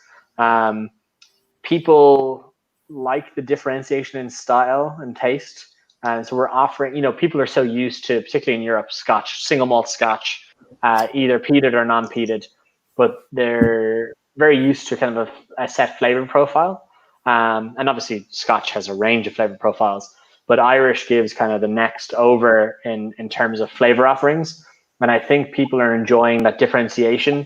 People like the differentiation in style and taste. And so we're offering, people are so used to, particularly in Europe, Scotch, single malt Scotch, either peated or non-peated, but they're very used to kind of a set flavor profile. And obviously Scotch has a range of flavor profiles, but Irish gives kind of the next over in terms of flavor offerings. And I think people are enjoying that differentiation.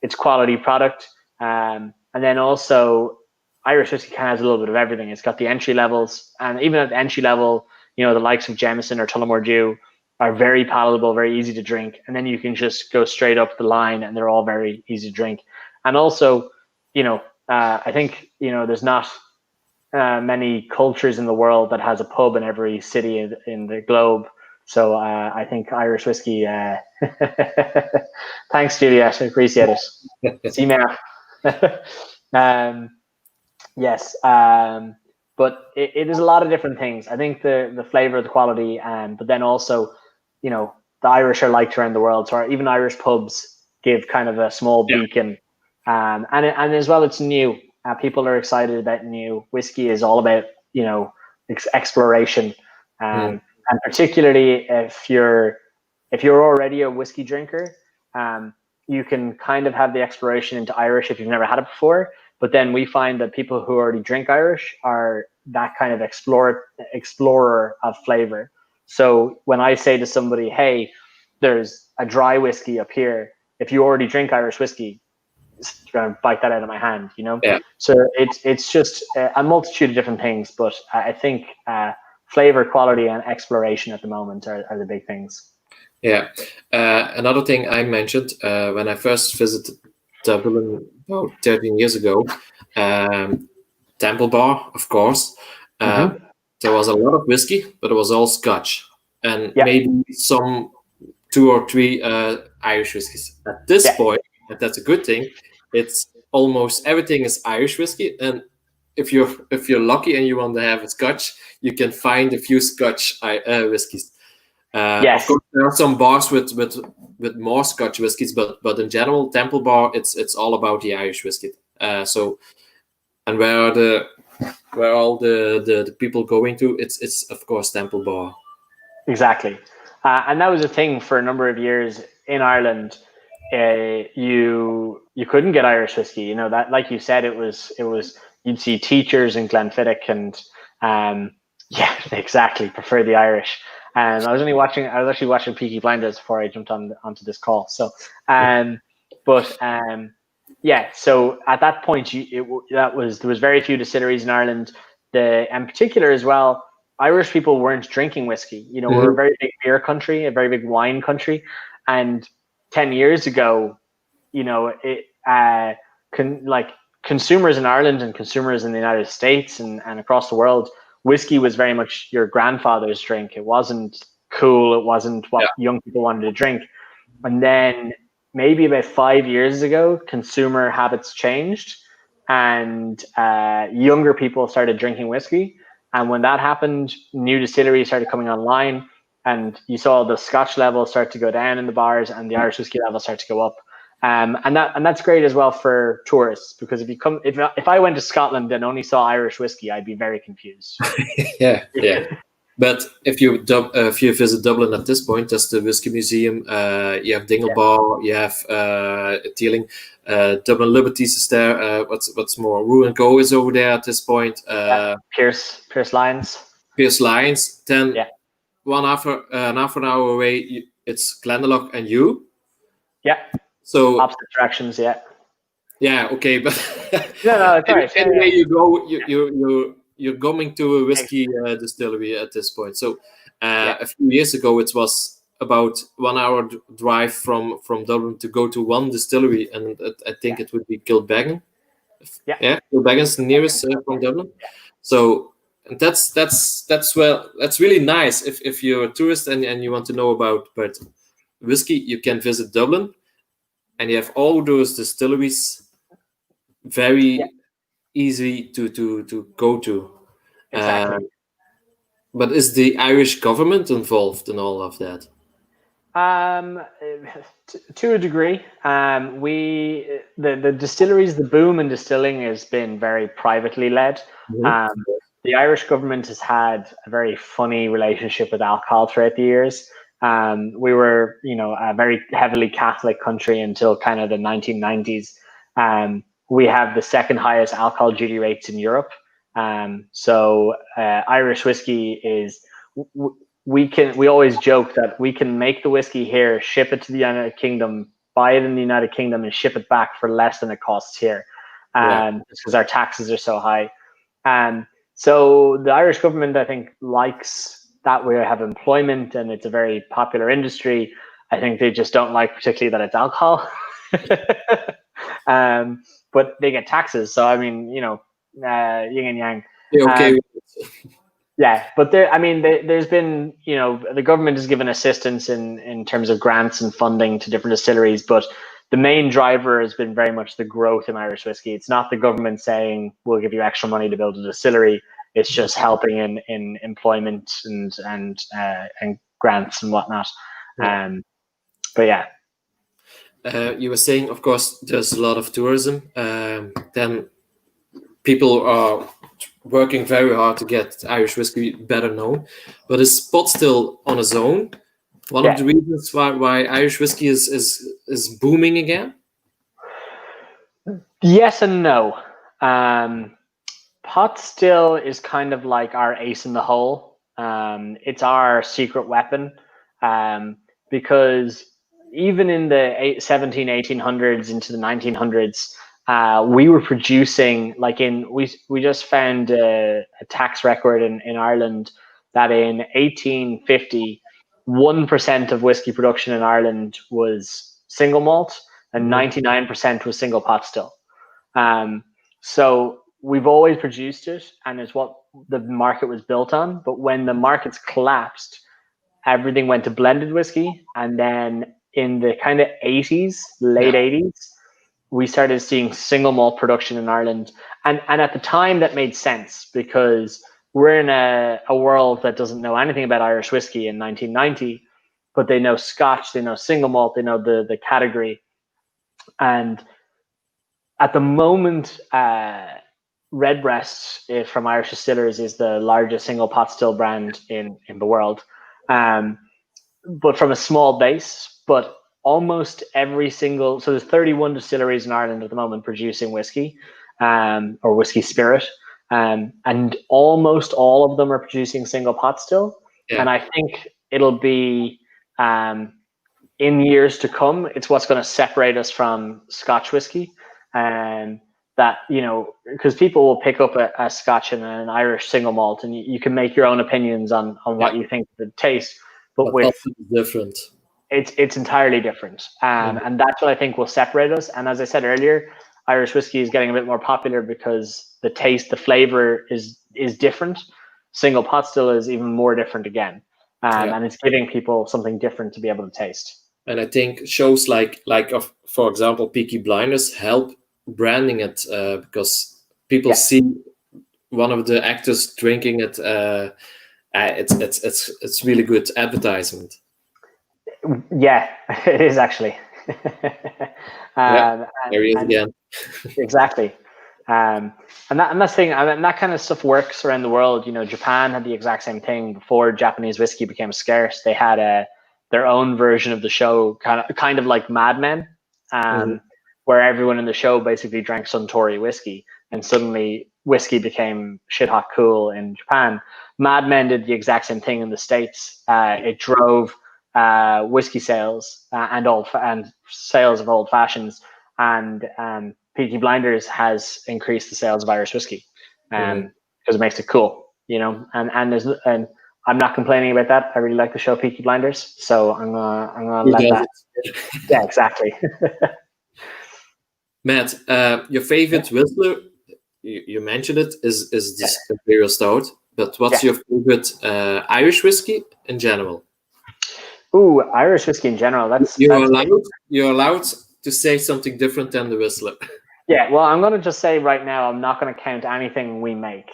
It's quality product. And then also Irish whiskey kind of has a little bit of everything. It's got the entry levels, and even at the entry level, the likes of Jameson or Tullamore Dew are very palatable, very easy to drink. And then you can just go straight up the line and they're all very easy to drink. And also, I think, there's not many cultures in the world that has a pub in every city in the globe. So I think Irish whiskey, thanks, Juliet, I appreciate it. See me now. Yes, but it is a lot of different things. I think the flavor, the quality, but then also, the Irish are liked around the world. So even Irish pubs give kind of a small beacon, and as well, it's new. People are excited about new. Whiskey is all about exploration, and particularly if you're if you're already a whiskey drinker, you can kind of have the exploration into Irish if you've never had it before. But then we find that people who already drink Irish are that kind of explorer of flavor. So when I say to somebody, hey, there's a dry whiskey up here, if you already drink Irish whiskey, bite that out of my hand, you know? Yeah. So it's just a multitude of different things, but I think flavor, quality, and exploration at the moment are the big things. Yeah. Another thing I mentioned when I first visited Dublin about 13 years ago, Temple Bar, of course. There was a lot of whiskey, but it was all Scotch and maybe some 2 or 3 Irish whiskies. At this point, and that's a good thing, it's almost everything is Irish whiskey. And if you're lucky and you want to have a Scotch, you can find a few Scotch whiskies. Of course, there are some bars with more Scotch whiskies, but in general, Temple Bar, it's all about the Irish whiskey. So, and where are all the people going to? It's of course Temple Bar. Exactly, and that was a thing for a number of years in Ireland. You couldn't get Irish whiskey. You know that, like you said, it was you'd see teachers in Glenfiddich and exactly, prefer the Irish. And I was actually watching Peaky Blinders before I jumped onto this call. So, so at that point, there was very few distilleries in Ireland. In particular as well, Irish people weren't drinking whiskey. You know, we're a very big beer country, a very big wine country, and 10 years ago, you know, consumers in Ireland and consumers in the United States and across the world, whiskey was very much your grandfather's drink. It wasn't cool. It wasn't what young people wanted to drink. And then maybe about 5 years ago, consumer habits changed and younger people started drinking whiskey. And when that happened, new distilleries started coming online and you saw the Scotch level start to go down in the bars and the Irish whiskey level start to go up. And that's great as well for tourists, because if I went to Scotland and only saw Irish whiskey, I'd be very confused. yeah. But if you visit Dublin at this point, there's the Whiskey Museum. You have Dingle Bar. You have Teeling. Dublin Liberties is there. What's more? Rue and Go is over there at this point. Pierce Lyons. Pierce Lyons. Then half an hour away, it's Glendalough and you. Yeah. So opposite directions. Yeah. Yeah. Okay, but no, it's right. Anyway, you go. You're going to a whiskey distillery at this point. So a few years ago, it was about 1 hour drive from Dublin to go to one distillery, and I think it would be Kilbeggan. Kilbeggan's the nearest from Dublin. So that's really nice. If you're a tourist and you want to know about whiskey, you can visit Dublin, and you have all those distilleries very easy to go to. Exactly. But is the Irish government involved in all of that? To a degree. The distilleries, the boom in distilling has been very privately led. The Irish government has had a very funny relationship with alcohol throughout the years. We were, a very heavily Catholic country until kind of the 1990s. We have the second highest alcohol duty rates in Europe. So Irish whiskey is, we always joke that we can make the whiskey here, ship it to the United Kingdom, buy it in the United Kingdom and ship it back for less than it costs here. Just because our taxes are so high. So the Irish government, I think, likes that we have employment and it's a very popular industry. I think they just don't like particularly that it's alcohol. But they get taxes. So, I mean, yin and yang. Okay. But there's been, the government has given assistance in terms of grants and funding to different distilleries, but the main driver has been very much the growth in Irish whiskey. It's not the government saying we'll give you extra money to build a distillery. It's just helping in employment and grants and whatnot. You were saying, of course, there's a lot of tourism. Then people are working very hard to get Irish whiskey better known. But is Potstilled on its own, One of the reasons why Irish whiskey is booming again? Yes and no. Potstill is kind of like our ace in the hole. It's our secret weapon, because even in the 1800s into the 1900s, we were producing, like we just found a tax record in Ireland that in 1850, 1% of whiskey production in Ireland was single malt and 99% was single pot still. So we've always produced it, and it's what the market was built on. But when the markets collapsed, everything went to blended whiskey. And then in the kind of 80s, late 80s, we started seeing single malt production in Ireland. And at the time, that made sense because we're in a world that doesn't know anything about Irish whiskey in 1990, but they know Scotch, they know single malt, they know the category. And at the moment, Redbreast from Irish Distillers is the largest single pot still brand in the world, but from a small base. But almost every single, so there's 31 distilleries in Ireland at the moment producing whiskey, or whiskey spirit, and almost all of them are producing single pot still. Yeah. And I think it'll be in years to come, it's what's going to separate us from Scotch whiskey. And that, you know, because people will pick up a Scotch and an Irish single malt, and you can make your own opinions on what you think the taste, but with different, it's entirely different. And that's what I think will separate us. And as I said earlier, Irish whiskey is getting a bit more popular because the taste, the flavor is different. Single pot still is even more different again, and it's giving people something different to be able to taste. And I think shows like for example, Peaky Blinders help branding it, because people see one of the actors drinking it. It's really good advertisement. Yeah, it is actually. There he is again. Exactly. And that's thing, and that kind of stuff works around the world. You know, Japan had the exact same thing before Japanese whiskey became scarce. They had their own version of the show, kind of like Mad Men, where everyone in the show basically drank Suntory whiskey, and suddenly whiskey became shit hot cool in Japan. Mad Men did the exact same thing in the States. It drove whiskey sales and sales of old fashions, and Peaky Blinders has increased the sales of Irish whiskey because it makes it cool, you know. And I'm not complaining about that. I really like the show Peaky Blinders, so I'm gonna let that. Yeah, exactly. Matt, your favorite whistler, you mentioned it, is this Imperial Stout. But what's your favorite Irish whiskey in general? Ooh, Irish whiskey in general. You're allowed to say something different than the whistler. Yeah, well, I'm going to just say right now, I'm not going to count anything we make,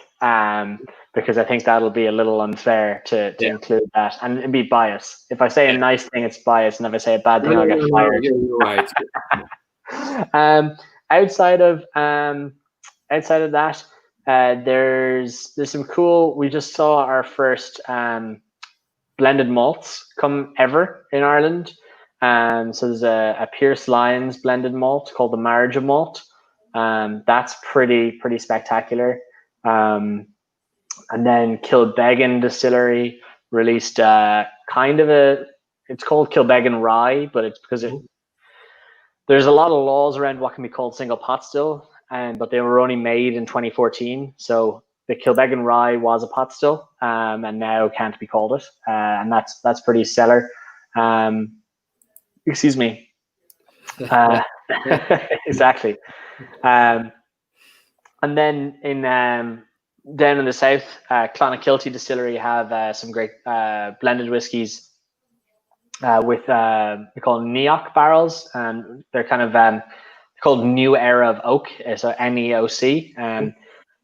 because I think that'll be a little unfair to include that and it'd be bias. If I say a nice thing, it's bias, and if I say a bad thing, I'll get fired. You're right. Outside of that, there's some cool. We just saw our first blended malts come ever in Ireland. So there's a Pierce Lyons blended malt called the Marriage of Malt. That's pretty spectacular. And then Kilbeggan Distillery released it's called Kilbeggan Rye, but it's because there's a lot of laws around what can be called single pot still, but they were only made in 2014. So the Kilbeggan Rye was a pot still, and now can't be called it. And that's pretty stellar. Excuse me. Exactly. And then down in the south, Clonakilty Distillery have some great blended whiskies with we call them Neoc barrels, and they're kind of called New Era of Oak, so NEOC,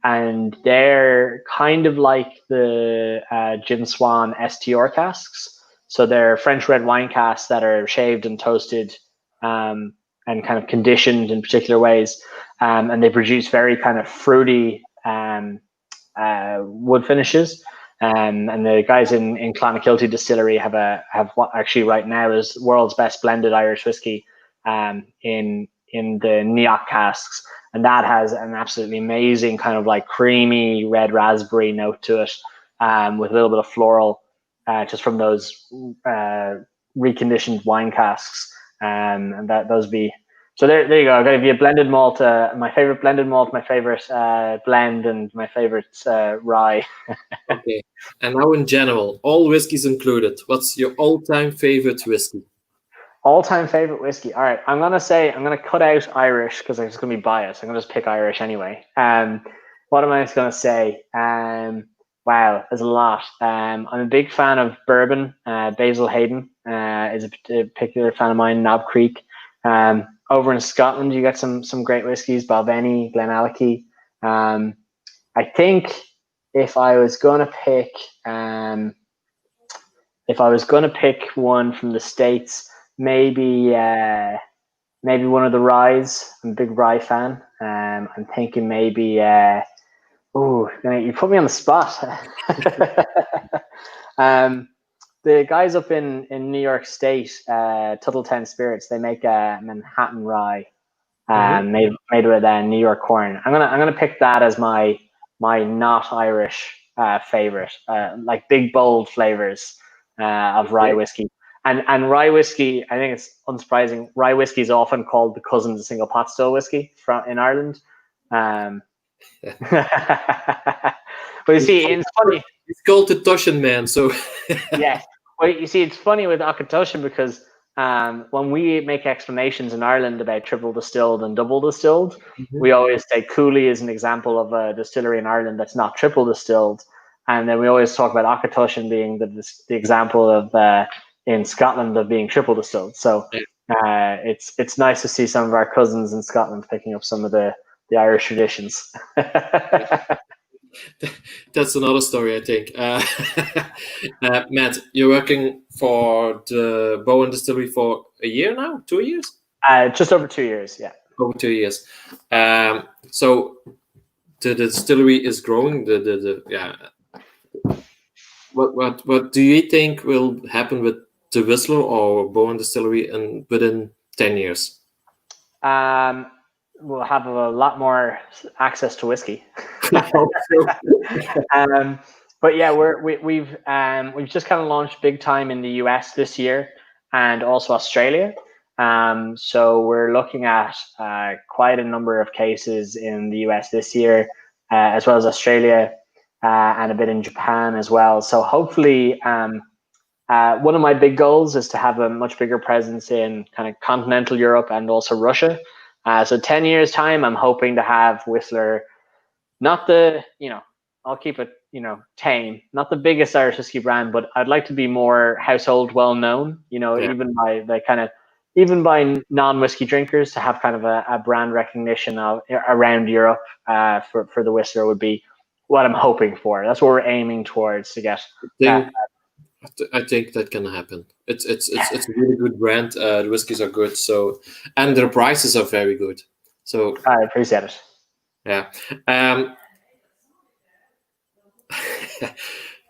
and they're kind of like the Gin Swan STR casks. So they're French red wine casks that are shaved and toasted and kind of conditioned in particular ways, and they produce very kind of fruity wood finishes. And the guys in Clonakilty Distillery have what actually right now is world's best blended Irish whiskey in the Neoc casks, and that has an absolutely amazing kind of like creamy red raspberry note to it, with a little bit of floral, just from those reconditioned wine casks, and those be. So there you go. I've got to be a blended malt, my favorite blended malt, my favorite blend, and my favorite rye. Okay. And now in general, all whiskeys included, what's your all-time favorite whiskey? All-time favorite whiskey. All right, I'm gonna cut out Irish because I'm just gonna be biased. I'm gonna just pick Irish anyway. What am I just gonna say? Wow, there's a lot. I'm a big fan of bourbon. Basil Hayden is a particular fan of mine. Knob Creek. Over in Scotland, you got some great whiskies. Balvenie, Glenallachie. I think if I was gonna pick one from the States, maybe one of the ryes. I'm a big rye fan. I'm thinking maybe. You put me on the spot. The guys up in New York State, Tuttle 10 Spirits, they make a Manhattan rye, made with New York corn. I'm gonna pick that as my not Irish favorite, like big bold flavors of rye whiskey. And rye whiskey, I think it's unsurprising. Rye whiskey is often called the cousin to single pot still whiskey in Ireland. But you see, it's funny. It's called the Tushin man, so yeah. Well, you see, it's funny with Akatoshin because when we make explanations in Ireland about triple distilled and double distilled, we always say Cooley is an example of a distillery in Ireland that's not triple distilled, and then we always talk about Akatoshin being the example of in Scotland of being triple distilled. So it's nice to see some of our cousins in Scotland picking up some of the Irish traditions. That's another story, I think. Matt, you're working for the Boann Distillery for a year now? 2 years? Just over 2 years, yeah. Over 2 years. So the distillery is growing. What do you think will happen with the Whistler or Boann Distillery within 10 years? We'll have a lot more access to whiskey. But yeah, we've just kind of launched big time in the US this year and also Australia. So we're looking at quite a number of cases in the US this year, as well as Australia, and a bit in Japan as well. So hopefully, one of my big goals is to have a much bigger presence in kind of continental Europe and also Russia. So 10 years time, I'm hoping to have Whistler, not the, I'll keep it, tame, not the biggest Irish whiskey brand, but I'd like to be more household well known, even by non-whiskey drinkers, to have kind of a brand recognition around Europe for the Whistler would be what I'm hoping for. That's what we're aiming towards to get. I think that can happen. It's a really good brand. The whiskies are good, and their prices are very good. So I appreciate it. Yeah.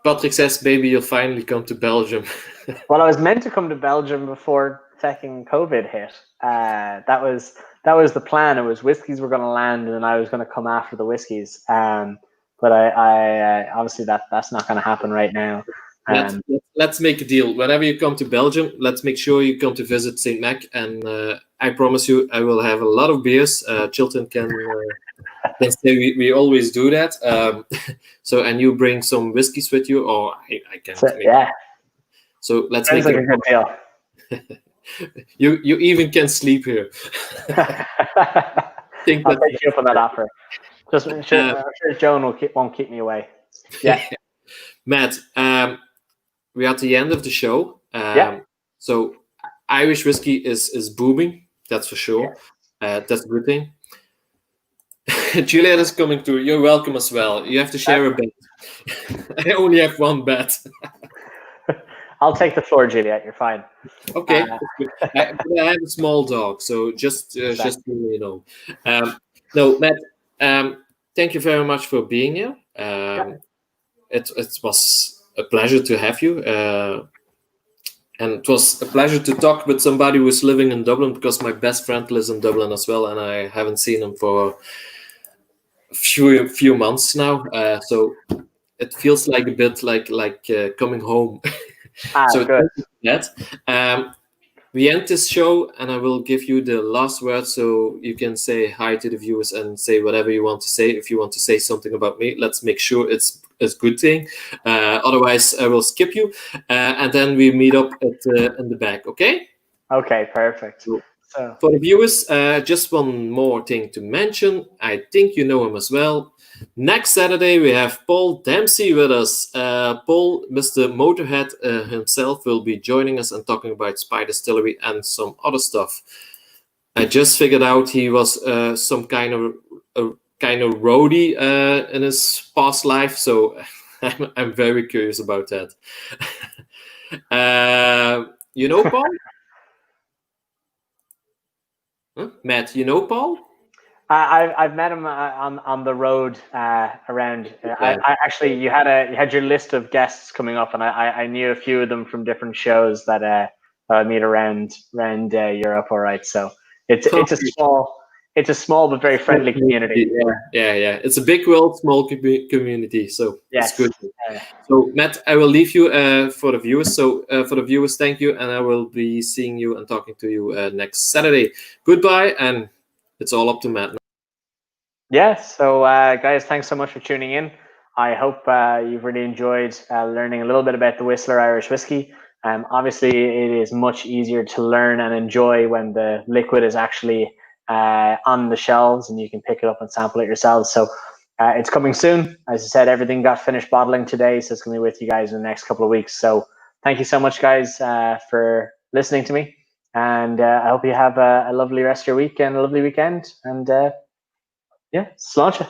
Patrick says maybe you'll finally come to Belgium. Well, I was meant to come to Belgium before second COVID hit. That was the plan. It was whiskeys were going to land, and then I was going to come after the whiskeys. But I obviously that's not going to happen right now. Let's make a deal. Whenever you come to Belgium, let's make sure you come to visit St. Mac, and I promise you, I will have a lot of beers. Chilton can say we always do that. So, and you bring some whiskeys with you, or I can. So let's make it a good deal. You even can sleep here. I'll take you up on that offer. Just I'm sure Joan won't keep me away. Yeah. Matt, we're at the end of the show. So Irish whiskey is booming, that's for sure. That's a good thing. Juliet is coming through. You're welcome as well. You have to share a bet. I only have one bet. I'll take the floor, Juliet. You're fine. Okay. I have a small dog, so just so you know. No, Matt. Thank you very much for being here. it was a pleasure to have you. And it was a pleasure to talk with somebody who's living in Dublin, because my best friend lives in Dublin as well, and I haven't seen him for a few months now. So it feels like a bit like coming home. So good. that. We end this show, and I will give you the last word, so you can say hi to the viewers and say whatever you want to say. If you want to say something about me, let's make sure it's a good thing. Otherwise, I will skip you, and then we meet up in the back. Okay? Okay, perfect. So for the viewers, just one more thing to mention. I think you know him as well. Next Saturday, we have Paul Dempsey with us. Paul, Mr. Motorhead himself, will be joining us and talking about Spy Distillery and some other stuff. I just figured out he was some kind of roadie in his past life, so I'm very curious about that. You know Paul? Huh? Matt, you know Paul? I've met him on the road around. I actually, you had your list of guests coming up, and I knew a few of them from different shows that I meet around Europe. All right, so it's a small but very friendly community. Yeah. It's a big world, small community. So yes. It's good. So Matt, I will leave you for the viewers. So for the viewers, thank you, and I will be seeing you and talking to you next Saturday. Goodbye, and it's all up to Matt. Yes. So guys, thanks so much for tuning in. I hope you've really enjoyed learning a little bit about the Whistler Irish Whiskey. Obviously, it is much easier to learn and enjoy when the liquid is actually on the shelves and you can pick it up and sample it yourselves. So it's coming soon. As I said, everything got finished bottling today, so it's going to be with you guys in the next couple of weeks. So thank you so much, guys, for listening to me. And I hope you have a lovely rest of your week and a lovely weekend. And yeah, sláinte.